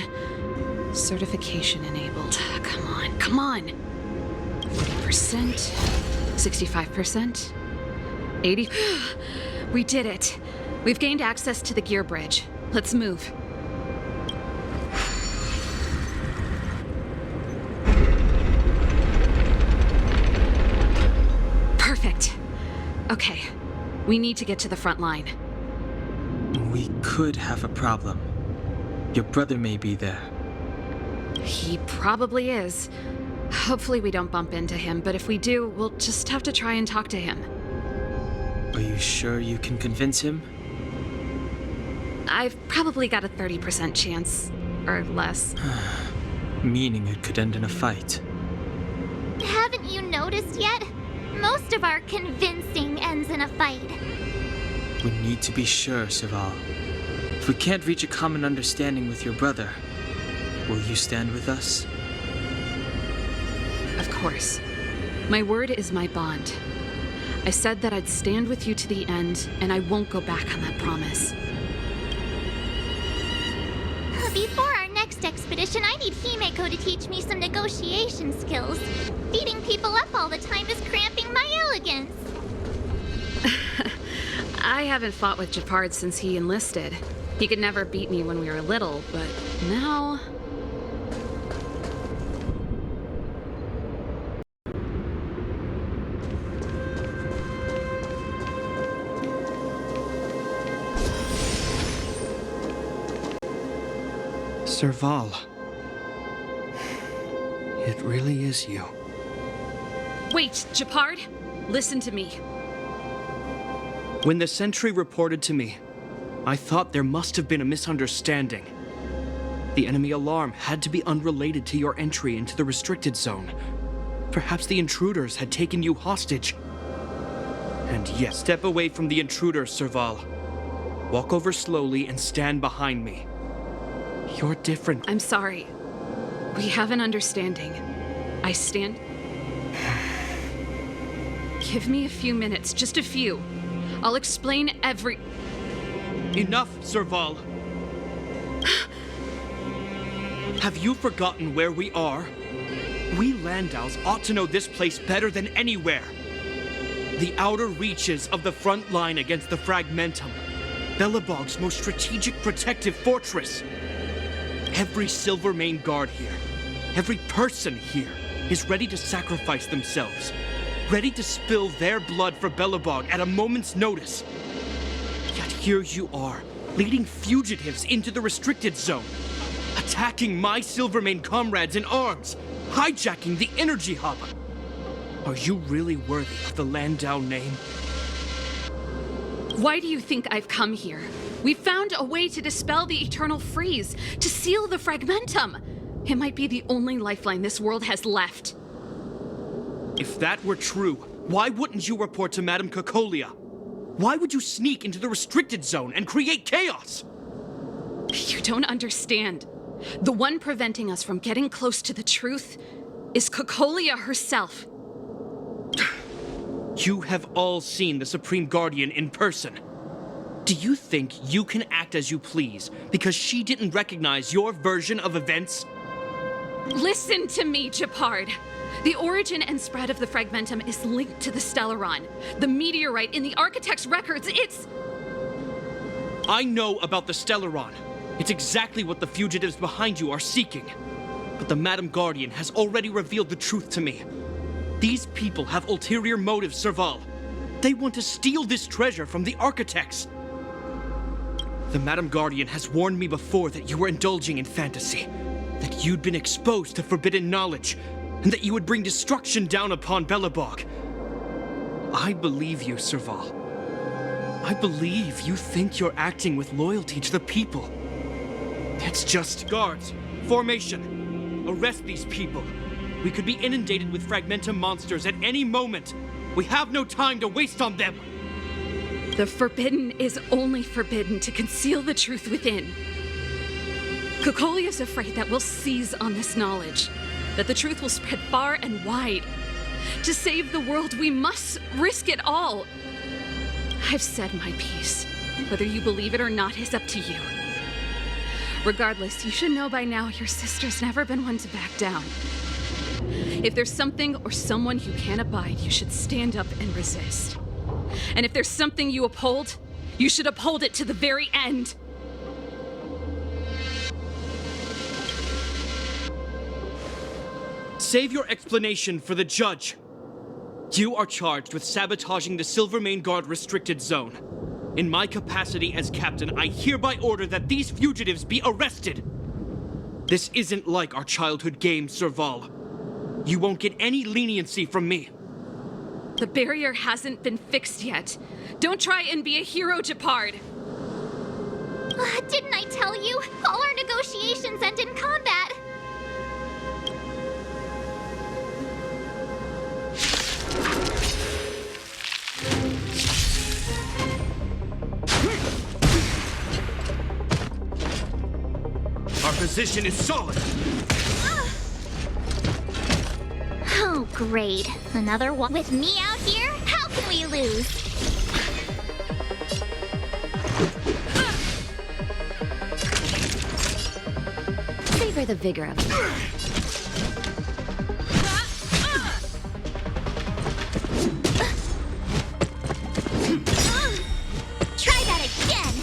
Certification enabled. Come on, come on! 40%. 65%. 80. We did it. We've gained access to the gear bridge. Let's move. Perfect. Okay. We need to get to the front line. We could have a problem. Your brother may be there. He probably is. Hopefully we don't bump into him, but if we do, we'll just have to try and talk to him. Are you sure you can convince him? I've probably got a 30% chance, or less. Meaning it could end in a fight. Haven't you noticed yet? Most of our convincing ends in a fight. We need to be sure, Serval. If we can't reach a common understanding with your brother, will you stand with us? Of course. My word is my bond. I said that I'd stand with you to the end, and I won't go back on that promise. Before our next expedition, I need Himeko to teach me some negotiation skills. Beating people up all the time is cramping my elegance. I haven't fought with Japard since he enlisted. He could never beat me when we were little, but now... Serval. It really is you. Wait, Japard! Listen to me. When the sentry reported to me, I thought there must have been a misunderstanding. The enemy alarm had to be unrelated to your entry into the restricted zone. Perhaps the intruders had taken you hostage. And yes, step away from the intruders, Serval. Walk over slowly and stand behind me. You're different. I'm sorry. We have an understanding. I stand... Give me a few minutes, just a few. I'll explain every... Enough, Serval. Have you forgotten where we are? We Landaus ought to know this place better than anywhere. The outer reaches of the front line against the Fragmentum. Belobog's most strategic protective fortress. Every Silvermane guard here, every person here, is ready to sacrifice themselves. Ready to spill their blood for Belobog at a moment's notice. Yet here you are, leading fugitives into the restricted zone. Attacking my Silvermane comrades in arms. Hijacking the energy hub. Are you really worthy of the Landau name? Why do you think I've come here? We found a way to dispel the eternal freeze, to seal the Fragmentum. It might be the only lifeline this world has left. If that were true, why wouldn't you report to Madame Cocolia? Why would you sneak into the restricted zone and create chaos? You don't understand. The one preventing us from getting close to the truth is Cocolia herself. You have all seen the Supreme Guardian in person. Do you think you can act as you please because she didn't recognize your version of events? Listen to me, Japard. The origin and spread of the Fragmentum is linked to the Stellaron. The meteorite in the Architect's records, it's... I know about the Stellaron. It's exactly what the fugitives behind you are seeking. But the Madam Guardian has already revealed the truth to me. These people have ulterior motives, Serval. They want to steal this treasure from the Architects. The Madam Guardian has warned me before that you were indulging in fantasy, that you'd been exposed to forbidden knowledge, and that you would bring destruction down upon Belobog. I believe you, Serval. I believe you think you're acting with loyalty to the people. It's just... Guards, formation. Arrest these people. We could be inundated with Fragmentum monsters at any moment. We have no time to waste on them. The forbidden is only forbidden to conceal the truth within. Cocolia's afraid that we'll seize on this knowledge, that the truth will spread far and wide. To save the world, we must risk it all. I've said my piece. Whether you believe it or not is up to you. Regardless, you should know by now your sister's never been one to back down. If there's something or someone you can't abide, you should stand up and resist. And if there's something you uphold, you should uphold it to the very end. Save your explanation for the judge. You are charged with sabotaging the Silvermane Guard restricted zone. In my capacity as captain, I hereby order that these fugitives be arrested. This isn't like our childhood game, Serval. You won't get any leniency from me. The barrier hasn't been fixed yet. Don't try and be a hero, Gepard. Didn't I tell you? All our negotiations end in combat. Our position is solid. Oh, great. Another one. With me out here, how can we lose? Savor the vigor of it. Try that again.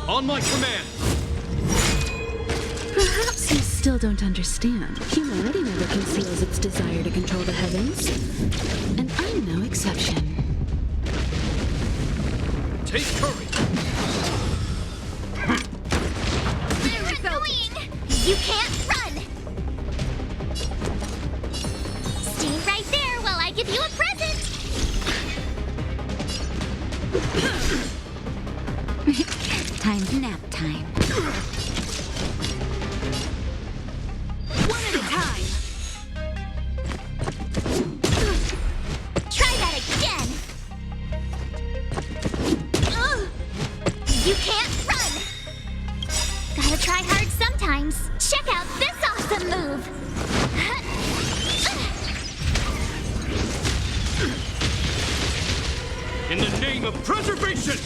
On my command. Perhaps you still don't understand. Humanity never conceals its desire to control the heavens. And I'm no exception. Take courage. You're annoying. You can't run. Stay right there while I give you a present. Time's nap time. One at a time. Try that again. You can't run. Gotta try hard sometimes. Check out this awesome move. In the name of preservation!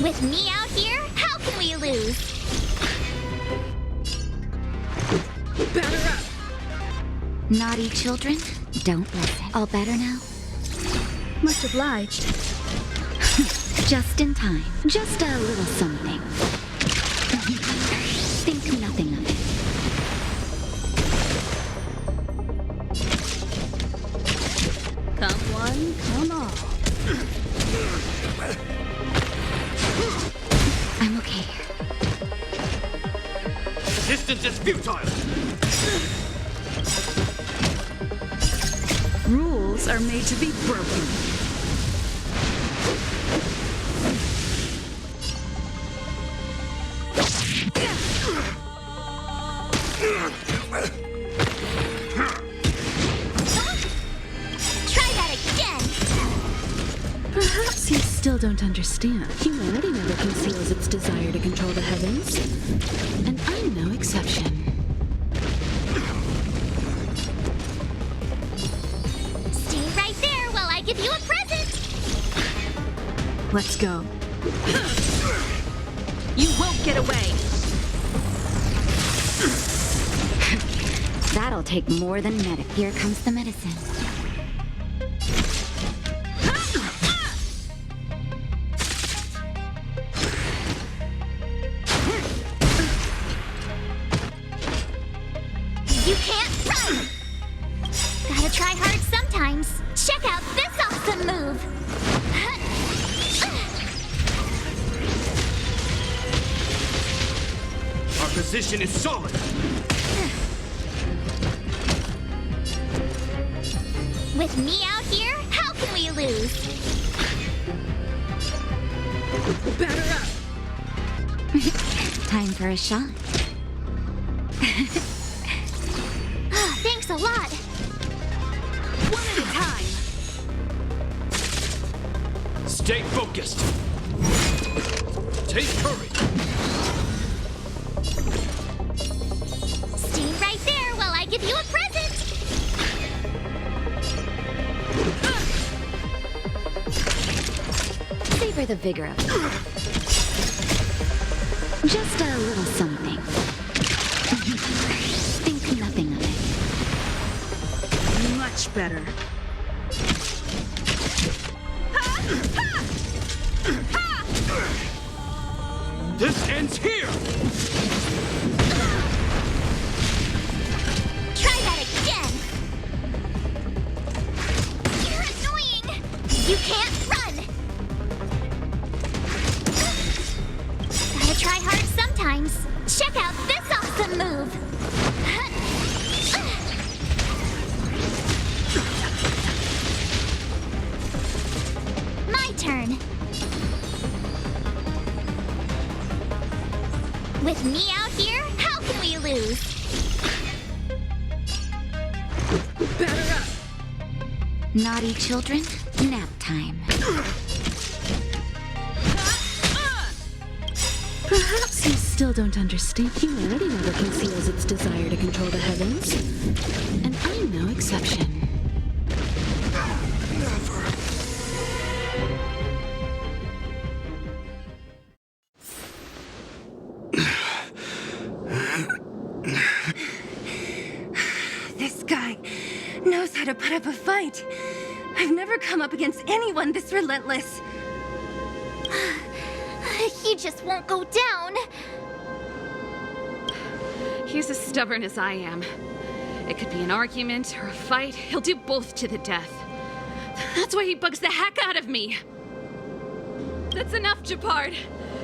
With me out here, how can we lose? Batter up. Naughty children, don't listen. All better now? Much obliged. Just in time. Just a little something. Think nothing of it. Come one, come all. I'm okay. Resistance is futile! Rules are made to be broken. Try that again. Perhaps you still don't understand. Humanity never conceals its desire to control the heavens. And I'm no exception. Stay right there while I give you a present. Let's go. You won't get away. That'll take more than medic. Here comes the medicine. You can't run! Gotta try hard sometimes. Check out this awesome move! Our position is solid! With me out here, how can we lose? Batter up. Time for a shot. Thanks a lot. One at a time. Stay focused! Take courage! savor the vigor of it. Just a little something. Think nothing of it. Much better. This ends here! Try that again! You're annoying! You can't run! Gotta try hard sometimes. Check out this awesome move! My turn. With me out here, how can we lose? Batter up! Naughty children, nap time. Perhaps you still don't understand. Humanity never conceals its desire to control the heavens. And I'm no exception. This guy knows how to put up a fight. I've never come up against anyone this relentless. He just won't go down. He's as stubborn as I am. It could be an argument or a fight. He'll do both to the death. That's why he bugs the heck out of me. That's enough, Japard.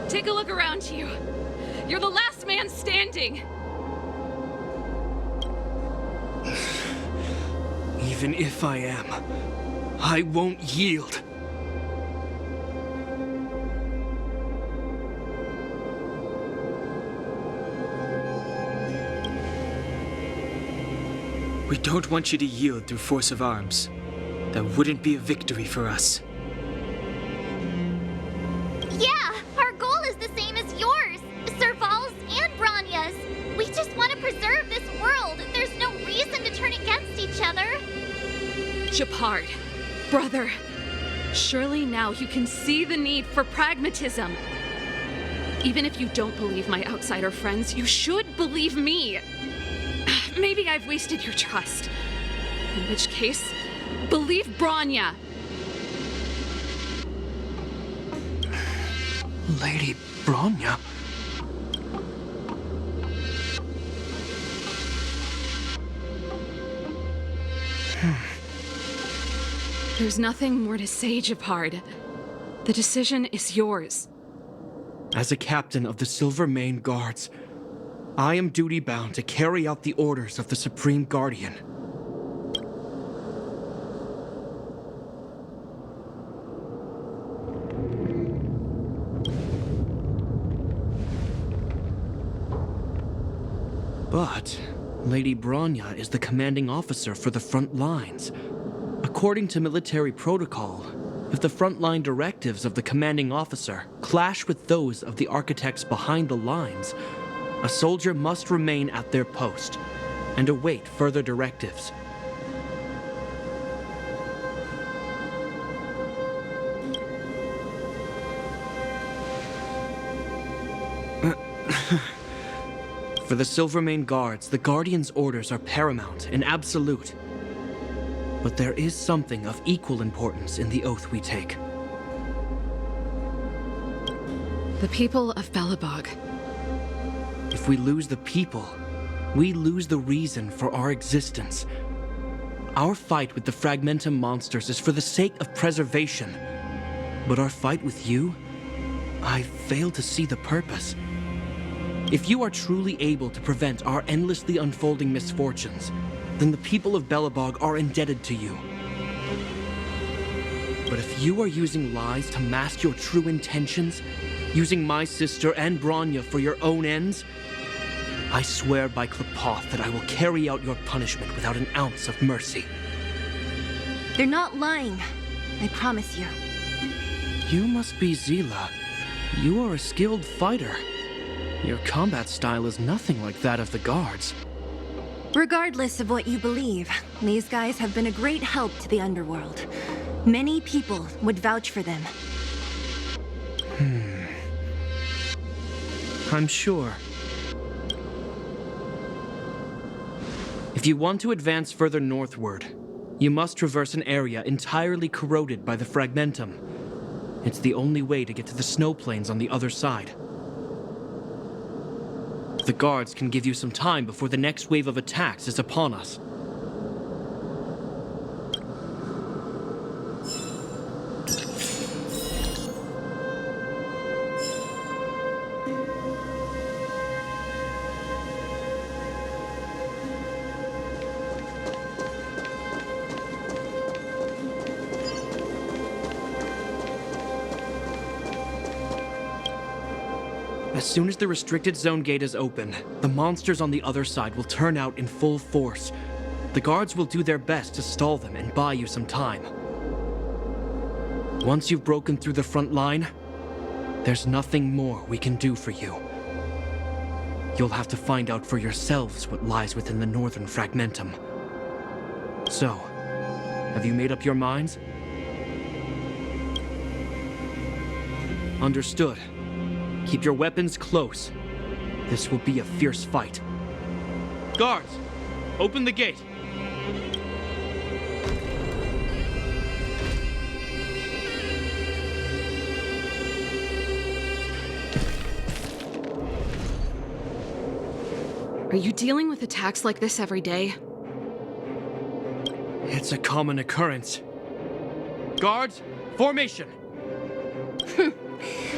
Take a look around you. You're the last man standing. Even if I am, I won't yield. We don't want you to yield through force of arms. That wouldn't be a victory for us. Yeah, our goal is the same as yours, Serval's and Branya's. We just want to preserve this world. There's no reason to turn against each other. Japard, brother, surely now you can see the need for pragmatism. Even if you don't believe my outsider friends, you should believe me. Maybe I've wasted your trust. In which case, believe Branya. Lady Branya? There's nothing more to say, Japard. The decision is yours. As a captain of the Silvermane Guards, I am duty-bound to carry out the orders of the Supreme Guardian. But Lady Branya is the commanding officer for the front lines. According to military protocol, if the frontline directives of the commanding officer clash with those of the architects behind the lines, a soldier must remain at their post and await further directives. For the Silvermane Guards, the Guardian's orders are paramount and absolute. But there is something of equal importance in the oath we take. The people of Belobog. If we lose the people, we lose the reason for our existence. Our fight with the Fragmentum monsters is for the sake of preservation. But our fight with you, I fail to see the purpose. If you are truly able to prevent our endlessly unfolding misfortunes, then the people of Belobog are indebted to you. But if you are using lies to mask your true intentions, using my sister and Branya for your own ends, I swear by Klapoth that I will carry out your punishment without an ounce of mercy. They're not lying. I promise you. You must be Zila. You are a skilled fighter. Your combat style is nothing like that of the guards. Regardless of what you believe, these guys have been a great help to the underworld. Many people would vouch for them. I'm sure. If you want to advance further northward, you must traverse an area entirely corroded by the fragmentum. It's the only way to get to the snow plains on the other side. The guards can give you some time before the next wave of attacks is upon us. As soon as the restricted zone gate is open, the monsters on the other side will turn out in full force. The guards will do their best to stall them and buy you some time. Once you've broken through the front line, there's nothing more we can do for you. You'll have to find out for yourselves what lies within the northern fragmentum. So, have you made up your minds? Understood. Keep your weapons close. This will be a fierce fight. Guards, open the gate. Are you dealing with attacks like this every day? It's a common occurrence. Guards, formation!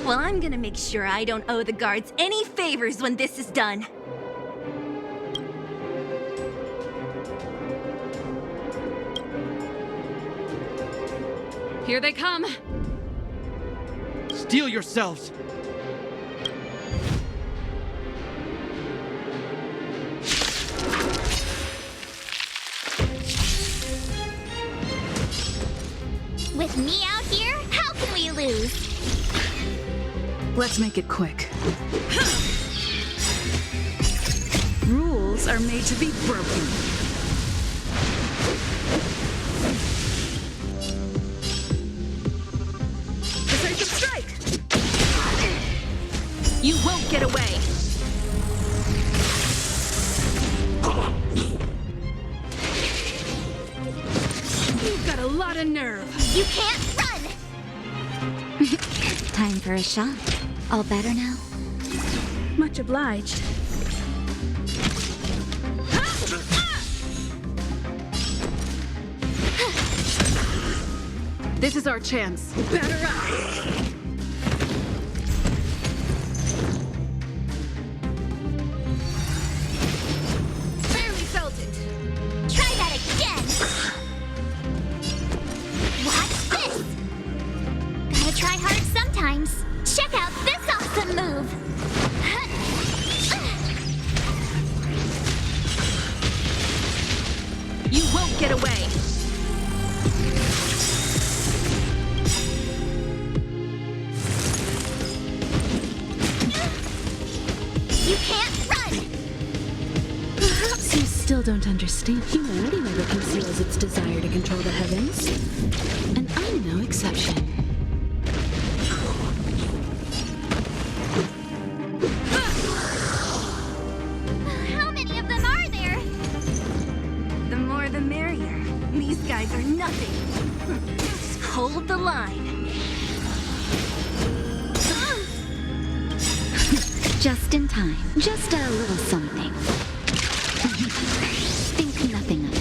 Well, I'm gonna make sure I don't owe the guards any favors when this is done. Here they come! Steel yourselves! With me out here, how can we lose? Let's make it quick. Rules are made to be broken. Decisive strike! You won't get away! You've got a lot of nerve. You can't run! Time for a shot. All better now? Much obliged. This is our chance. Batter up! Barely felt it. Try that again! Watch this! Gotta try hard sometimes. Check out this awesome move! You won't get away! You can't run! Perhaps you still don't understand. Humanity never conceals its desire to control the heavens. And I'm no exception. How many of them are there? The more the merrier. These guys are nothing. Just hold the line. Just in time. Just a little something. Think nothing of it.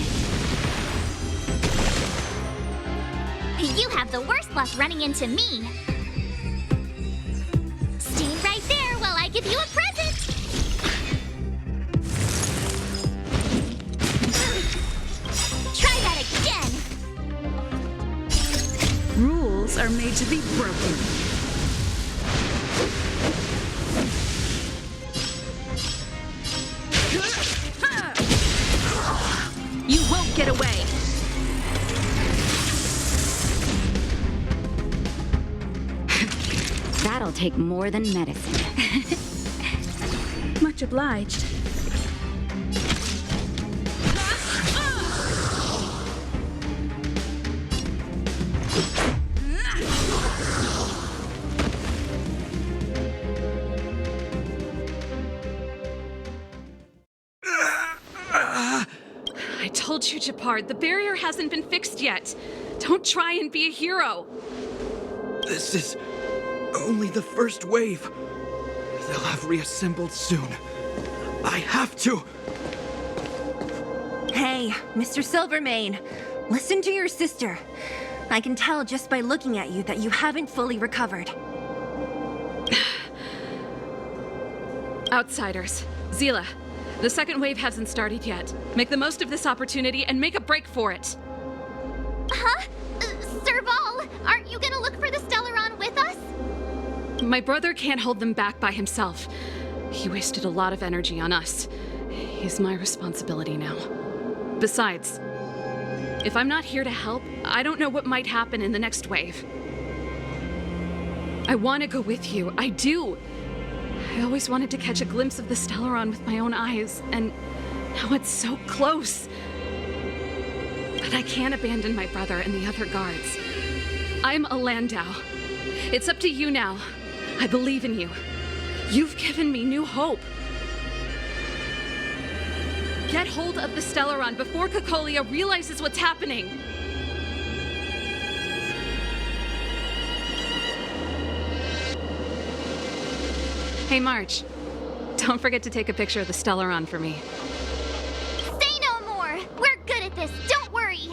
You have the worst luck running into me. Stay right there while I give you a present. Try that again. Rules are made to be broken. You won't get away! That'll take more than medicine. Much obliged. told you, Japard, the barrier hasn't been fixed yet. Don't try and be a hero. This is only the first wave. They'll have reassembled soon. I have to. Hey, Mr. Silvermane, listen to your sister. I can tell just by looking at you that you haven't fully recovered. Outsiders. Zila, the second wave hasn't started yet. Make the most of this opportunity and make a break for it. Huh? Serval, aren't you gonna look for the Stellaron with us? My brother can't hold them back by himself. He wasted a lot of energy on us. He's my responsibility now. Besides, if I'm not here to help, I don't know what might happen in the next wave. I want to go with you. I do. I always wanted to catch a glimpse of the Stellaron with my own eyes, and now it's so close. But I can't abandon my brother and the other guards. I'm a Landau. It's up to you now. I believe in you. You've given me new hope. Get hold of the Stellaron before Cocolia realizes what's happening. Hey, March. Don't forget to take a picture of the Stellaron for me. Say no more! We're good at this, don't worry!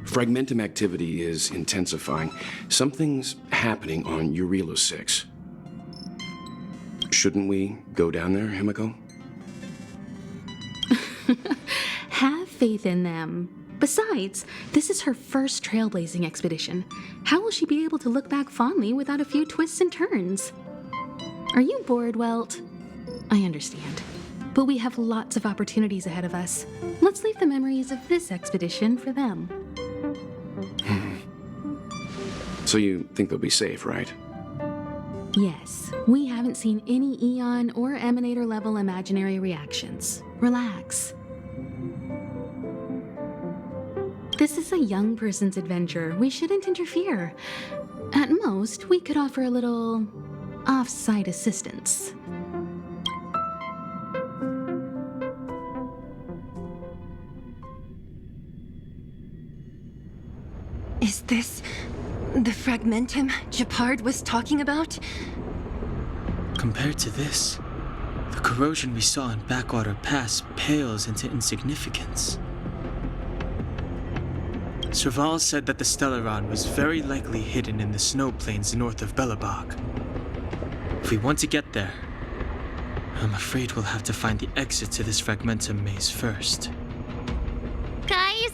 Fragmentum activity is intensifying. Something's happening on Urilo 6. Shouldn't we go down there, Himiko? Have faith in them. Besides, this is her first trailblazing expedition. How will she be able to look back fondly without a few twists and turns? Are you bored, Welt? I understand. But we have lots of opportunities ahead of us. Let's leave the memories of this expedition for them. So you think they'll be safe, right? Yes, we haven't seen any Eon or Emanator level imaginary reactions. Relax. This is a young person's adventure. We shouldn't interfere. At most, we could offer a little off-site assistance. Is this the fragmentum Japard was talking about? Compared to this, the corrosion we saw in Backwater Pass pales into insignificance. Serval said that the Stellaron was very likely hidden in the snow plains north of Belobog. If we want to get there, I'm afraid we'll have to find the exit to this fragmentum maze first. Guys,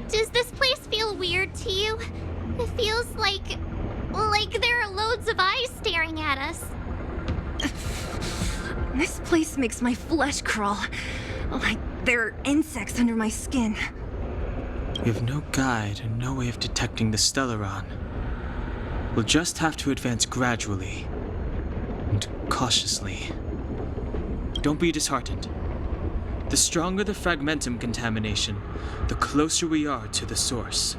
does this place feel weird to you? It feels like there are loads of eyes staring at us. This place makes my flesh crawl. Like there are insects under my skin. We have no guide and no way of detecting the Stellaron. We'll just have to advance gradually and cautiously. Don't be disheartened. The stronger the fragmentum contamination, the closer we are to the source.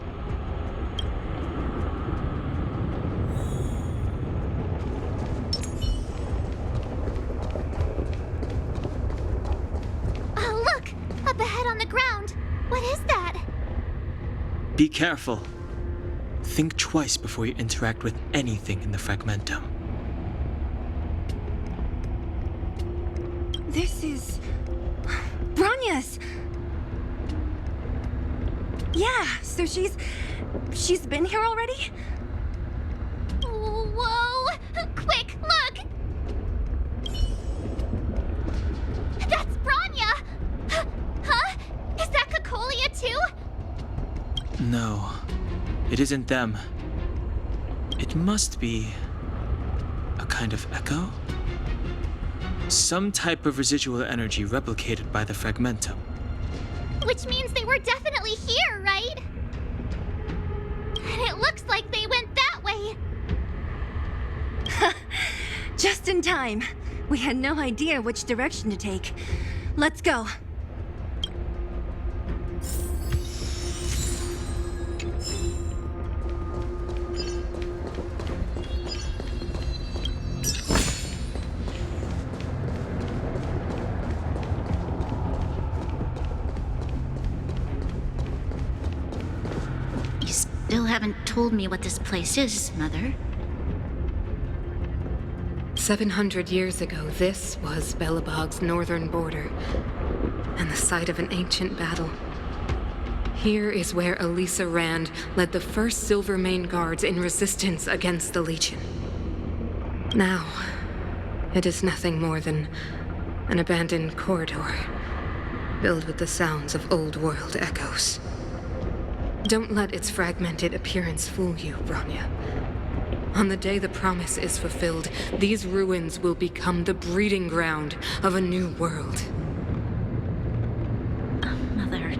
Look! Up ahead on the ground! What is that? Be careful. Think twice before you interact with anything in the fragmentum. This is Bronya's. Yeah, so she's been here already? Whoa! Quick, look! That's Bronya! Huh? Is that Cocolia too? No, it isn't them. It must be a kind of echo? Some type of residual energy replicated by the fragmentum. Which means they were definitely here, right? And it looks like they went that way. Just in time. We had no idea which direction to take. Let's go. still haven't told me what this place is, Mother. 700 years ago, this was Belobog's northern border, and the site of an ancient battle. Here is where Elisa Rand led the first Silvermane Guards in resistance against the Legion. Now, it is nothing more than an abandoned corridor, filled with the sounds of old-world echoes. Don't let its fragmented appearance fool you, Bronya. On the day the promise is fulfilled, these ruins will become the breeding ground of a new world. Mother,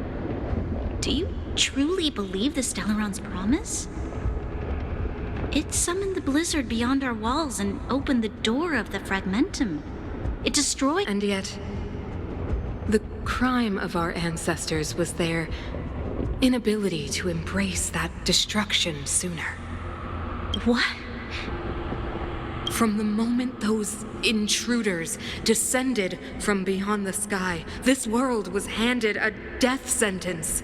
do you truly believe the Stellaron's promise? It summoned the blizzard beyond our walls and opened the door of the Fragmentum. It destroyed— And yet, the crime of our ancestors was their inability to embrace that destruction sooner. What? From the moment those intruders descended from beyond the sky, this world was handed a death sentence.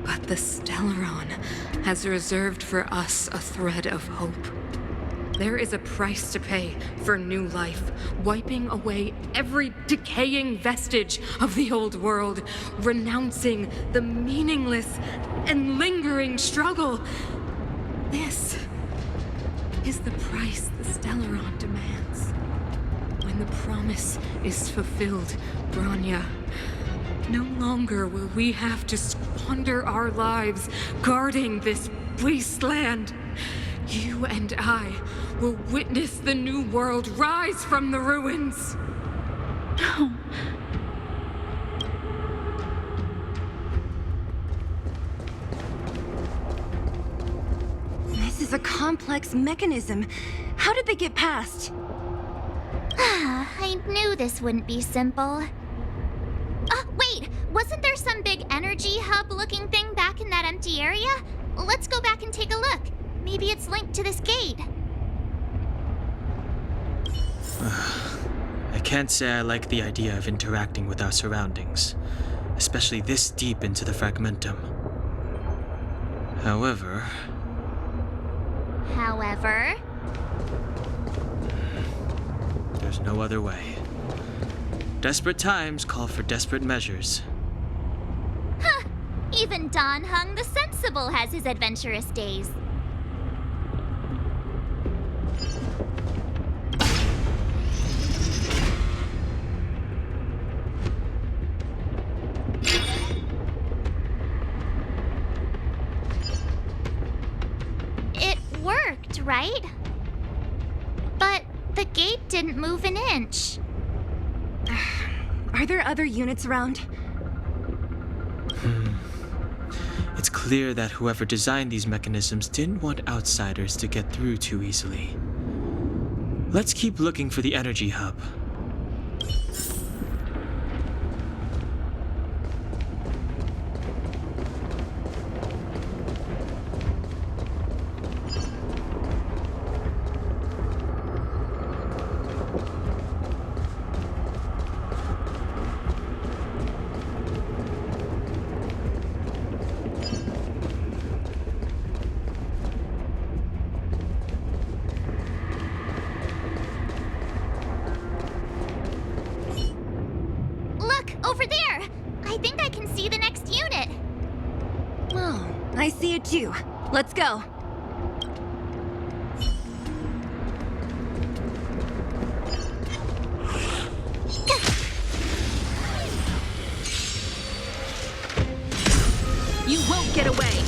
But the Stellaron has reserved for us a thread of hope. There is a price to pay for new life, wiping away every decaying vestige of the old world, renouncing the meaningless and lingering struggle. This is the price the Stellaron demands. When the promise is fulfilled, Bronya, no longer will we have to squander our lives guarding this wasteland. You and I will witness the new world rise from the ruins. No. This is a complex mechanism. How did they get past? I knew this wouldn't be simple. Wait! Wasn't there some big energy hub-looking thing back in that empty area? Let's go back and take a look. Maybe it's linked to this gate. I can't say I like the idea of interacting with our surroundings, especially this deep into the Fragmentum. However, there's no other way. Desperate times call for desperate measures. Huh! Even Dan Hung the Sensible has his adventurous days. It worked, right? But the gate didn't move an inch. Are there other units around? It's clear that whoever designed these mechanisms didn't want outsiders to get through too easily. Let's keep looking for the energy hub. Over there! I think I can see the next unit. Oh, I see it too. Let's go. You won't get away!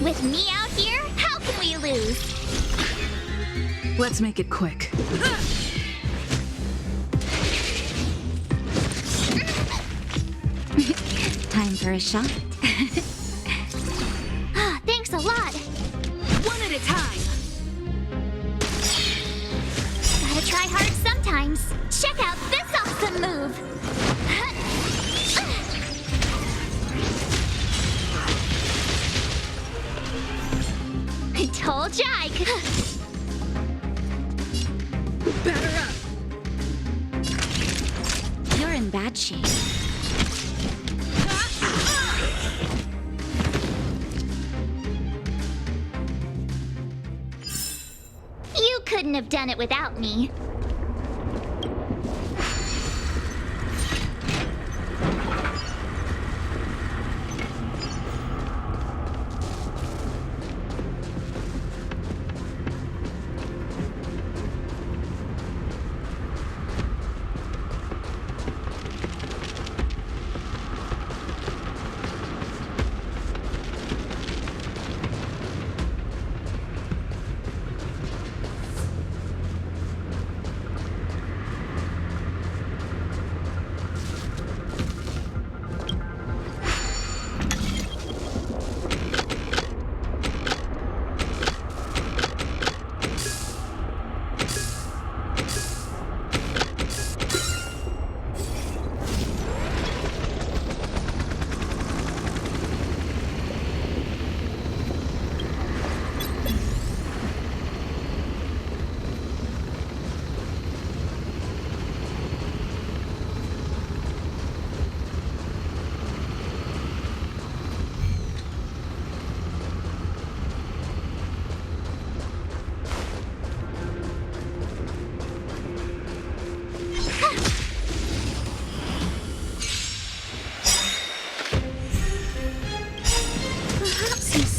With me out here, how can we lose? Let's make it quick. Time for a shot. Thanks a lot. One at a time. Gotta try hard sometimes. Check out this awesome move. I told ya I could. Batter up. You're in bad shape. have done it without me.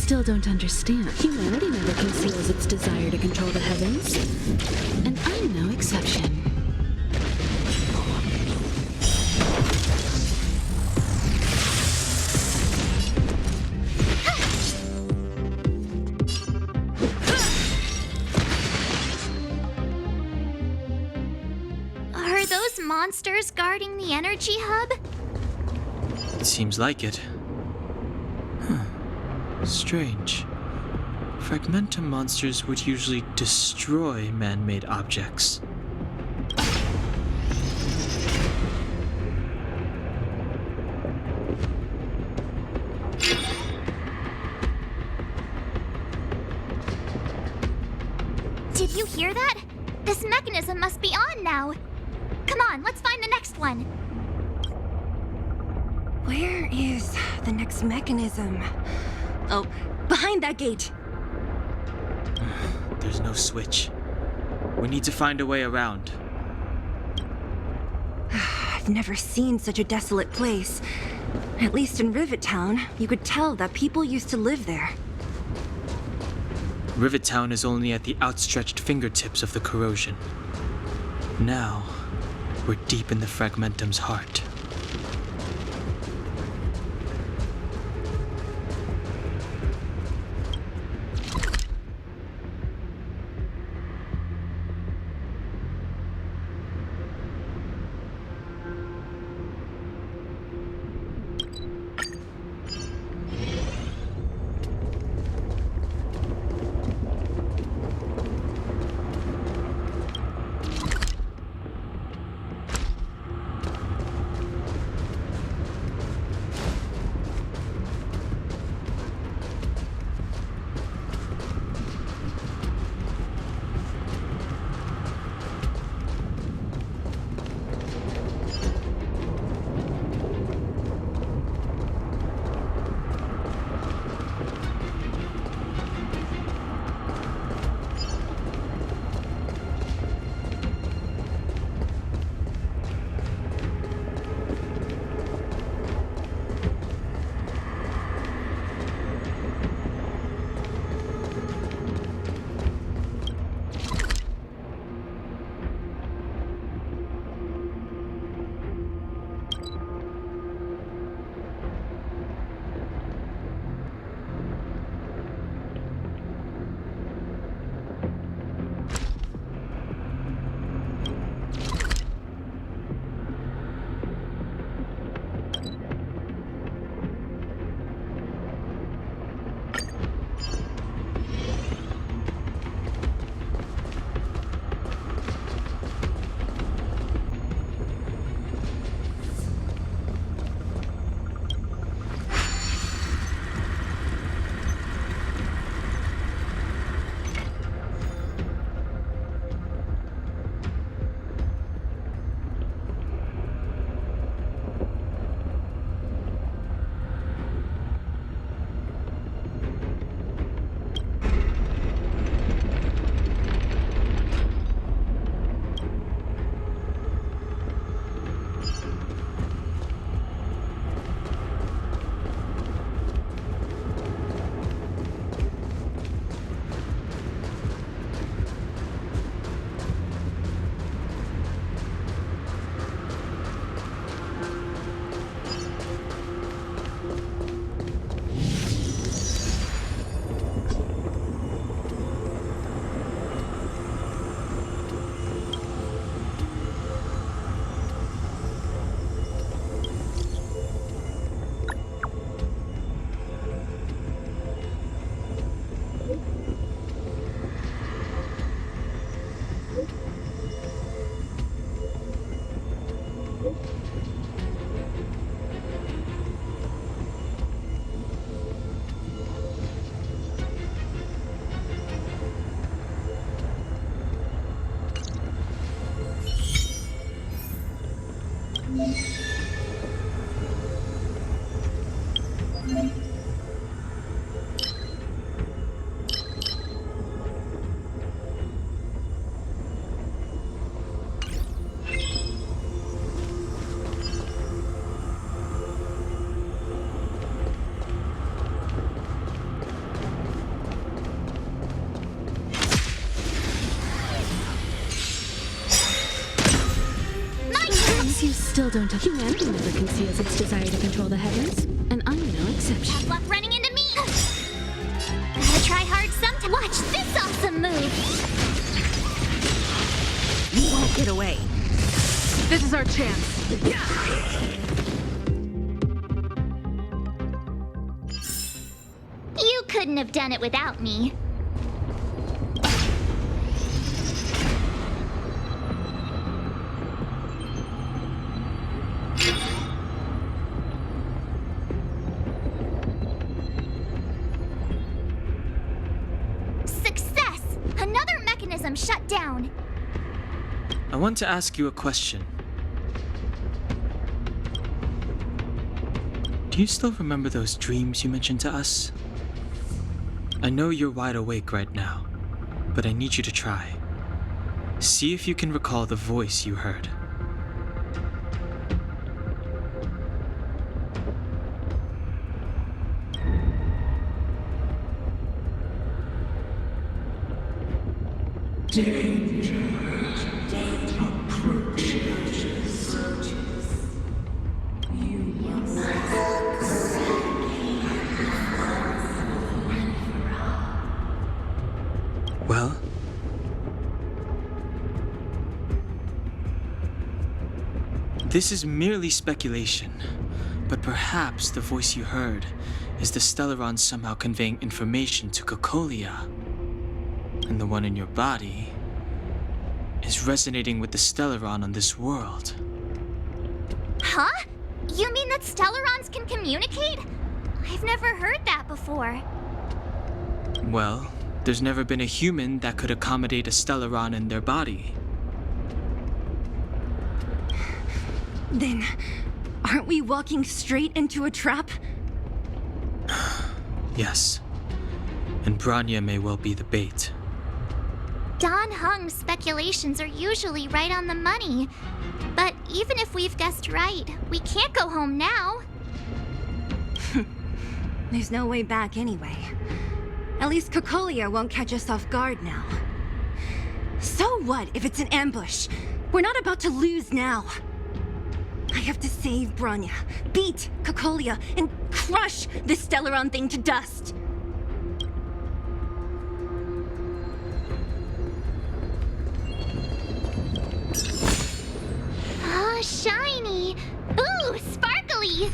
Still don't understand. Humanity never conceals its desire to control the heavens. And I'm no exception. Are those monsters guarding the energy hub? It seems like it. Strange. Fragmentum monsters would usually destroy man-made objects. Did you hear that? This mechanism must be on now. Come on, let's find the next one. Where is the next mechanism? Oh, behind that gate. There's no switch. We need to find a way around. I've never seen such a desolate place. At least in Rivet Town, you could tell that people used to live there. Rivet Town is only at the outstretched fingertips of the corrosion. Now, we're deep in the Fragmentum's heart. Humanity never conceals its desire to control the heavens, and I'm no exception. Tough luck running into me! Gotta try hard sometime. Watch this awesome move! You won't get away. This is our chance. You couldn't have done it without me. Success! Another mechanism shut down. I want to ask you a question. Do you still remember those dreams you mentioned to us? I know you're wide awake right now, but I need you to try. See if you can recall the voice you heard. Well? This is merely speculation, but perhaps the voice you heard is the Stellaron somehow conveying information to Cocolia. And the one in your body is resonating with the Stellaron on this world. Huh? You mean that Stellarons can communicate? I've never heard that before. Well, there's never been a human that could accommodate a Stellaron in their body. Then, aren't we walking straight into a trap? Yes. And Bronya may well be the bait. Don Hung's speculations are usually right on the money. But even if we've guessed right, we can't go home now. There's no way back anyway. At least Cocolia won't catch us off guard now. So what if it's an ambush? We're not about to lose now. I have to save Bronya, beat Cocolia, and crush this Stellaron thing to dust. Oh, shiny! Ooh, sparkly!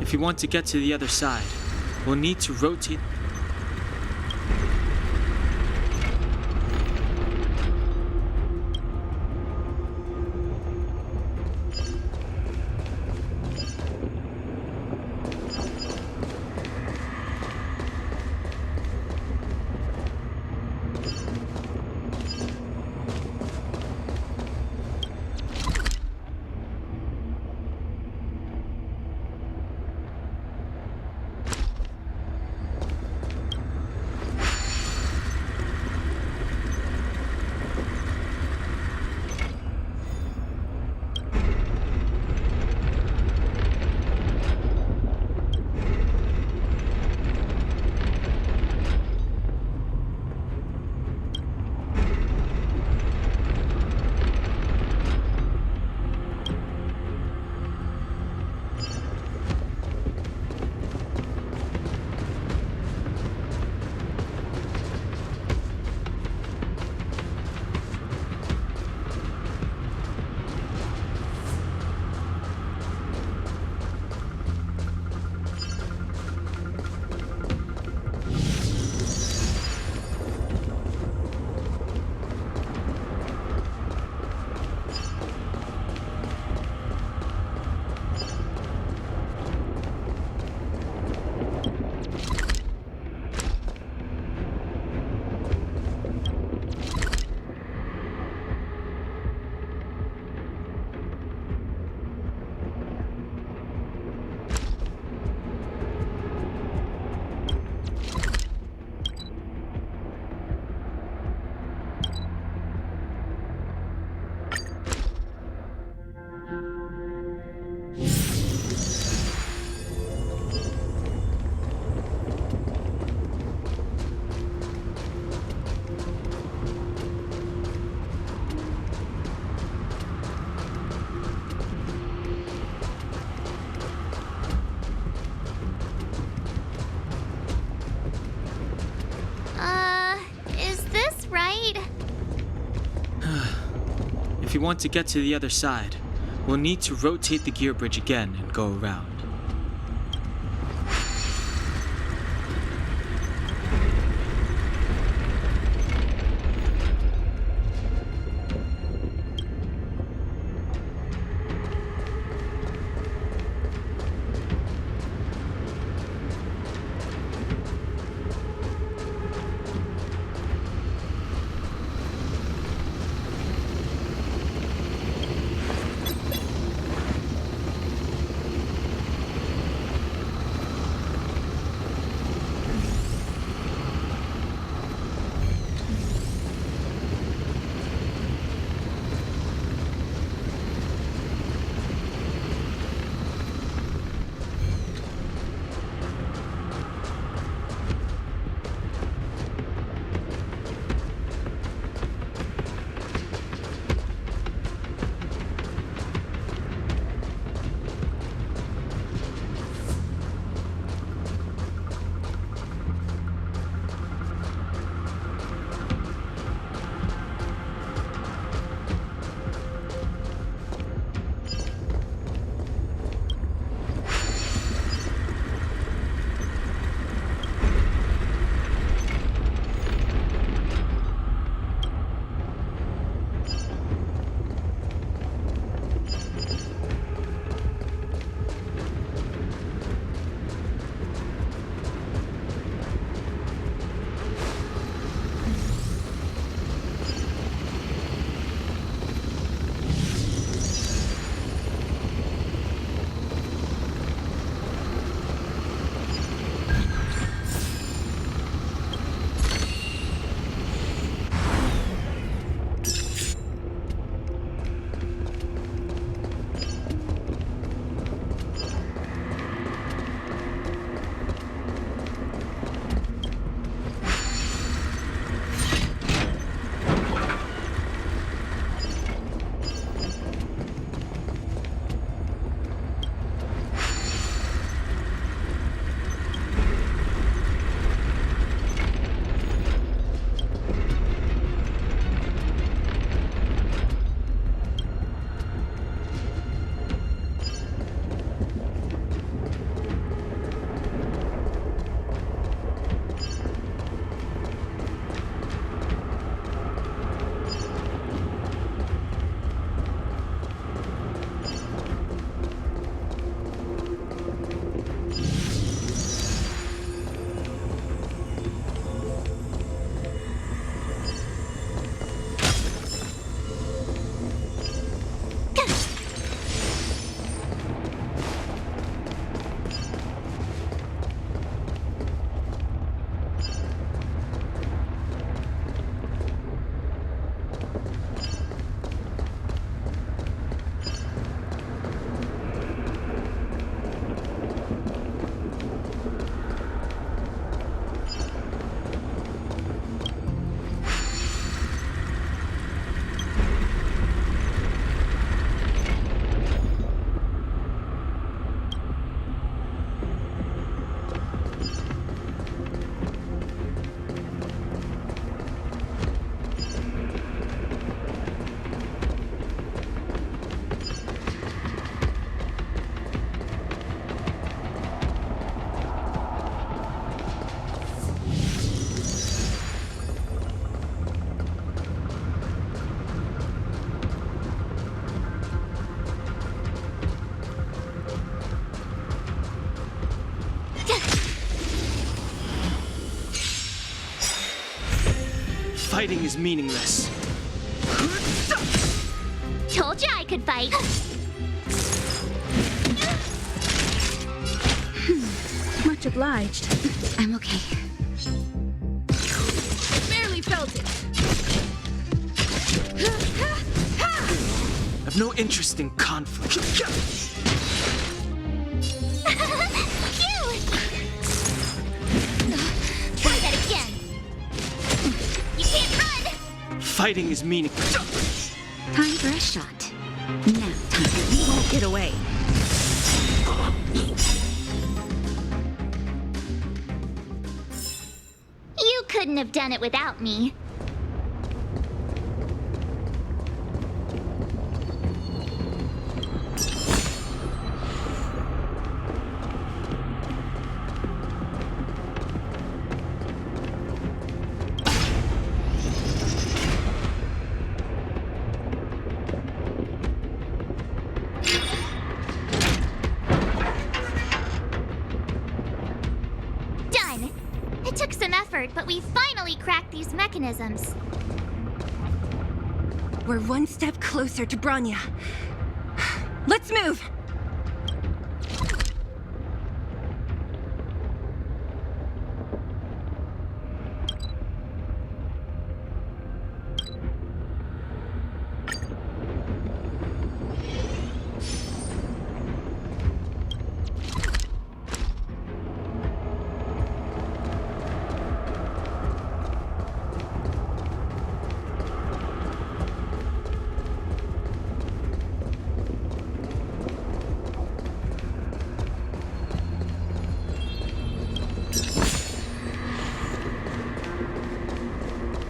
If you want to get to the other side, we'll need to rotate. you want to get to the other side, we'll need to rotate the gear bridge again and go around. Fighting is meaningless. Told you I could fight. Much obliged. I'm okay. Barely felt it. I've no interest in conflict. Phew! Try that again. You can't run. Fighting is meaningless. Time for a shot. Now, time. You won't get away. You couldn't have done it without me. It took some effort, but we finally cracked these mechanisms. We're one step closer to Bronya. Let's move!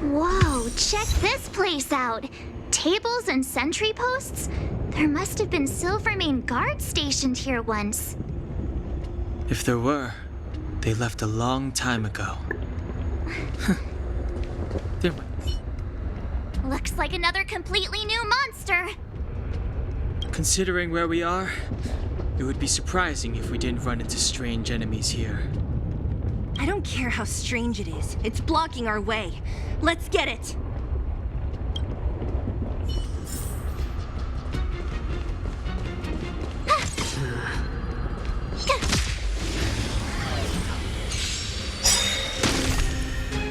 Whoa, check this place out! Tables and sentry posts? There must have been Silvermane guards stationed here once. If there were, they left a long time ago. There. Looks like another completely new monster! Considering where we are, it would be surprising if we didn't run into strange enemies here. I don't care how strange it is. It's blocking our way. Let's get it!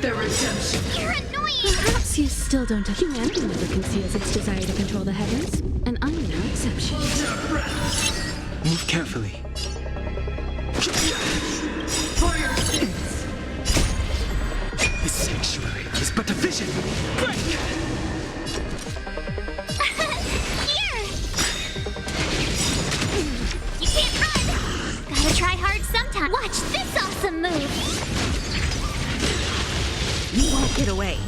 The redemption. You're annoying! Perhaps you still don't. Humanity never conceals its desire to control the heavens, and I'm no exception. Move carefully. This sanctuary is but a vision. Break! Here! You can't run! Gotta try hard sometime. Watch this awesome move! You won't get away.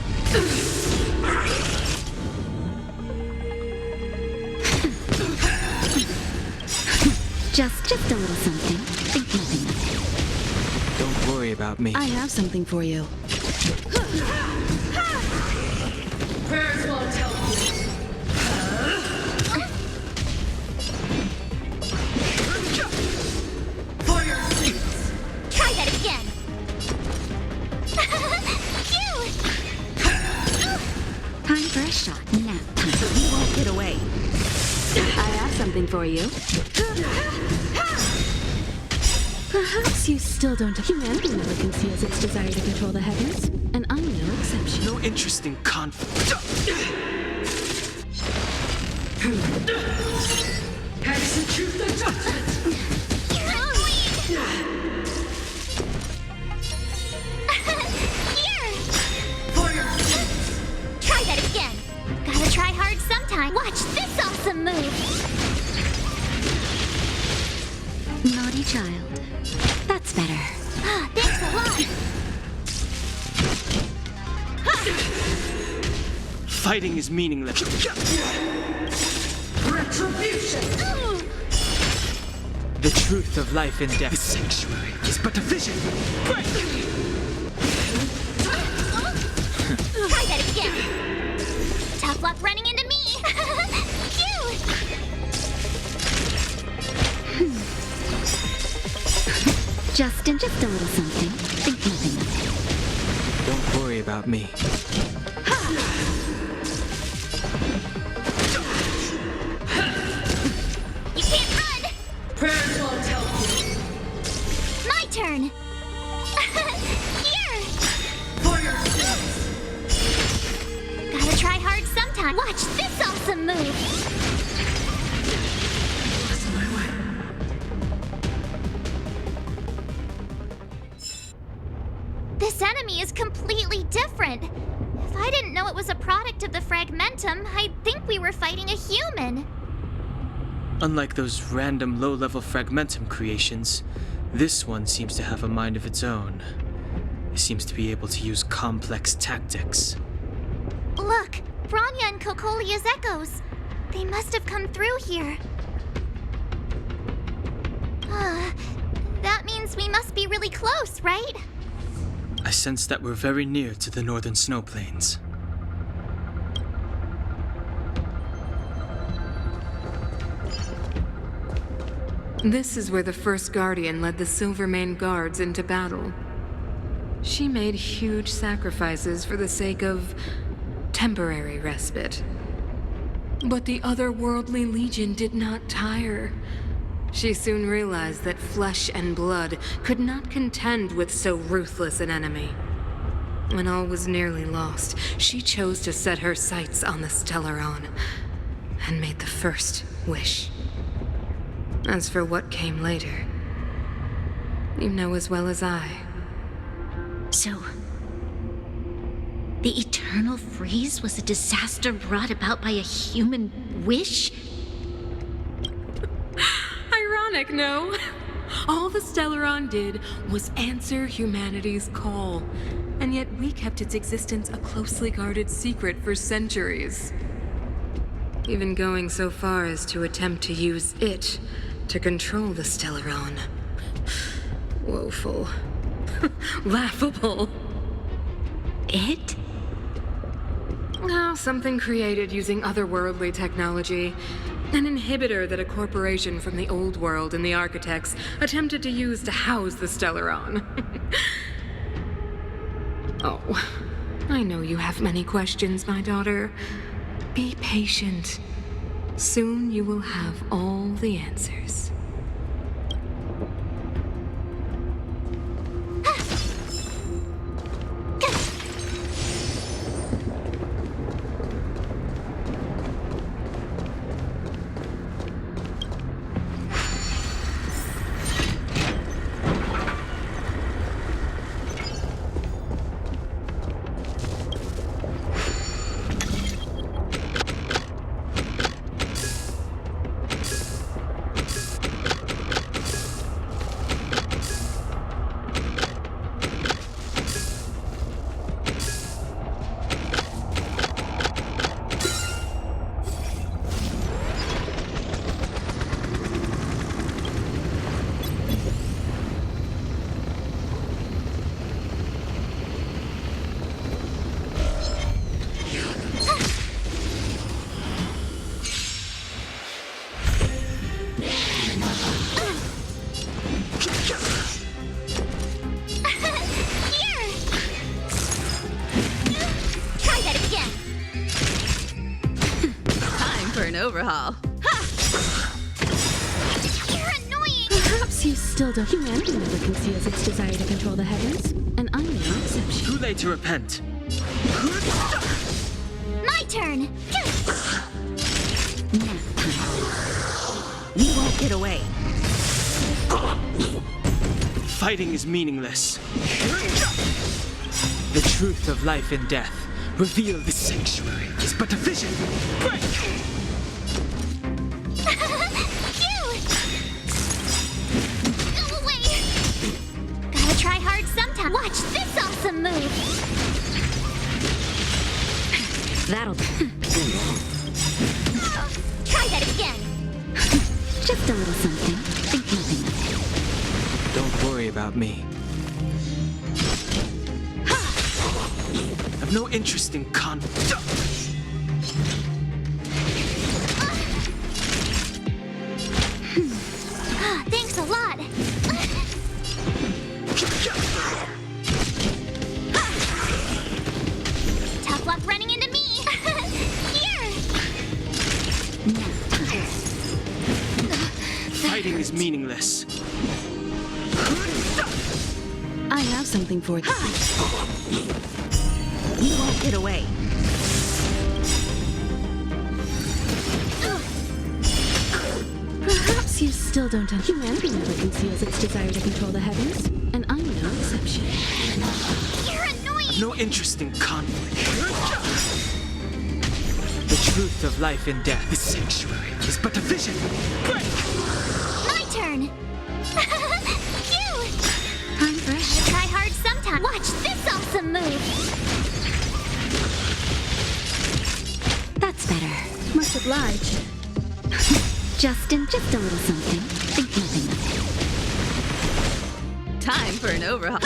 Just a little something. Think nothing of it. Don't worry about me. I have something for you. Prayers won't help you. For your sins. Try that again! Phew! Time for a shot. Nap time. You won't get away. I have something for you. Perhaps you still don't. Humanity never conceals its desire to control the heavens, and I'm no exception. No interest in conflict. Execute the judgment. You're annoying! Here! For your sins. Try that again! Gotta try hard sometime. Watch this awesome move! Naughty child. That's better. Ah, thanks a lot! Fighting is meaningless. Retribution. The truth of life and death. This sanctuary is but a vision. Break! Try that again! Tough luck running into me! Phew! Just a little something. Think nothing of it. Don't worry about me. You can't run! Prayers won't help you. My turn! Here! For your sins. Gotta try hard sometime. Watch this awesome move! This enemy is completely different. If I didn't know it was a product of the fragmentum, I'd think we were fighting a human. Unlike those random low-level fragmentum creations, this one seems to have a mind of its own. It seems to be able to use complex tactics. Look, Bronya and Kokolia's echoes. They must have come through here. That means we must be really close, right? I sense that we're very near to the northern snow plains. This is where the first Guardian led the Silvermane guards into battle. She made huge sacrifices for the sake of temporary respite. But the otherworldly legion did not tire. She soon realized that flesh and blood could not contend with so ruthless an enemy. When all was nearly lost, she chose to set her sights on the Stellaron and made the first wish. As for what came later, you know as well as I. So, the eternal freeze was a disaster brought about by a human wish? Ironic, no? All the Stellaron did was answer humanity's call, and yet we kept its existence a closely guarded secret for centuries. Even going so far as to attempt to use it to control the Stellaron. Woeful. Laughable. It? Oh, something created using otherworldly technology. An inhibitor that a corporation from the old world and the architects attempted to use to house the Stellaron. Oh, I know you have many questions, my daughter. Be patient. Soon you will have all the answers. Overhaul. You're annoying! Perhaps you still don't. Humanity never conceals its desire to control the heavens, and I'm no exception. Too late to repent. My turn! You won't get away. Fighting is meaningless. The truth of life and death, revealed the sanctuary, is but a vision. Break! Watch this awesome move! That'll do. Try that again! Just a little something. Think nothing of it. Don't worry about me. I've no interest in conduct. Thanks a lot! Tough luck running into me! Here! Fighting is meaningless. I have something for you. You won't get away. Perhaps you still don't understand. Humanity never conceals its desire to control the heavens, and I'm no exception. You're annoying! I've no interest in conflict. The truth of life and death, the sanctuary, is but a vision. Break! My turn! Cute! I'm fresh. I try hard sometimes. Watch this awesome move! That's better. Much obliged. Justin, just a little something. Think nothing of it. Time for an overhaul.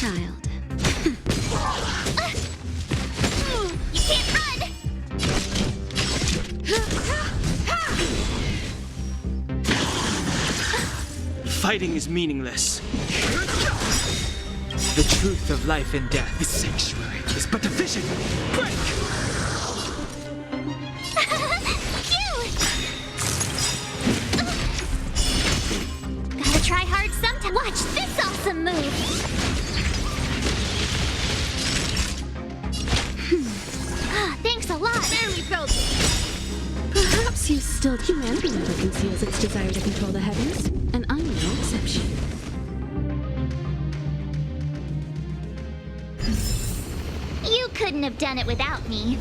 child. You can't run! Fighting is meaningless. The truth of life and death. The sanctuary is but a vision. Break! Gotta try hard sometime. Watch this awesome move! Thanks a lot. Barely felt it. Perhaps you still humanity never conceals its desire to control the heavens, and I'm no exception. You couldn't have done it without me.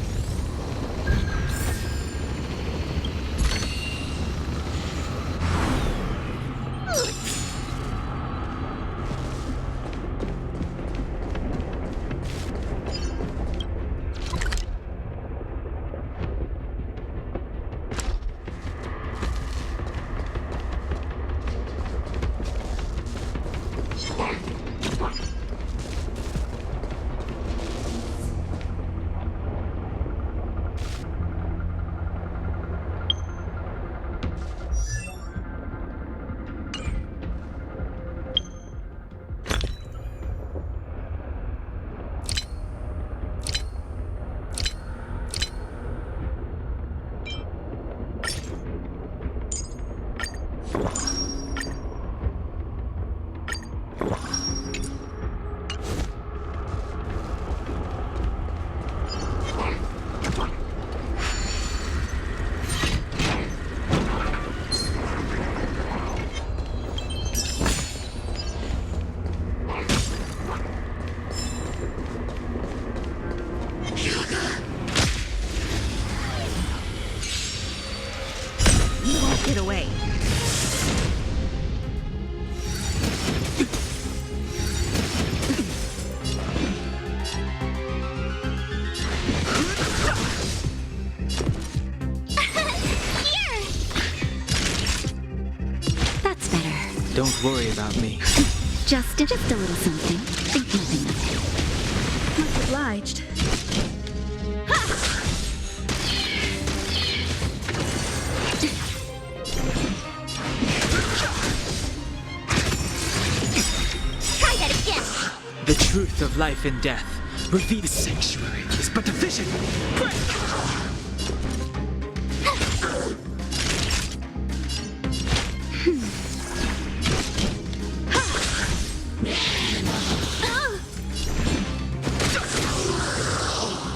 Get away. That's better. Don't worry about me. Just a little something. Think nothing of it. Much obliged. Try that again. The truth of life and death. Reveal the sanctuary is but a vision. Break!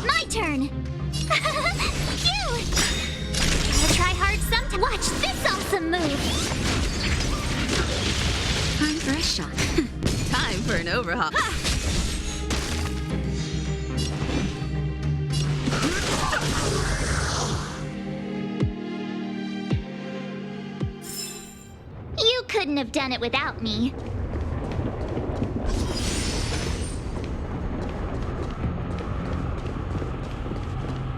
My turn. Phew! Gotta try hard sometime. Watch this awesome move. Time for a shot. Time for an overhaul. You couldn't have done it without me.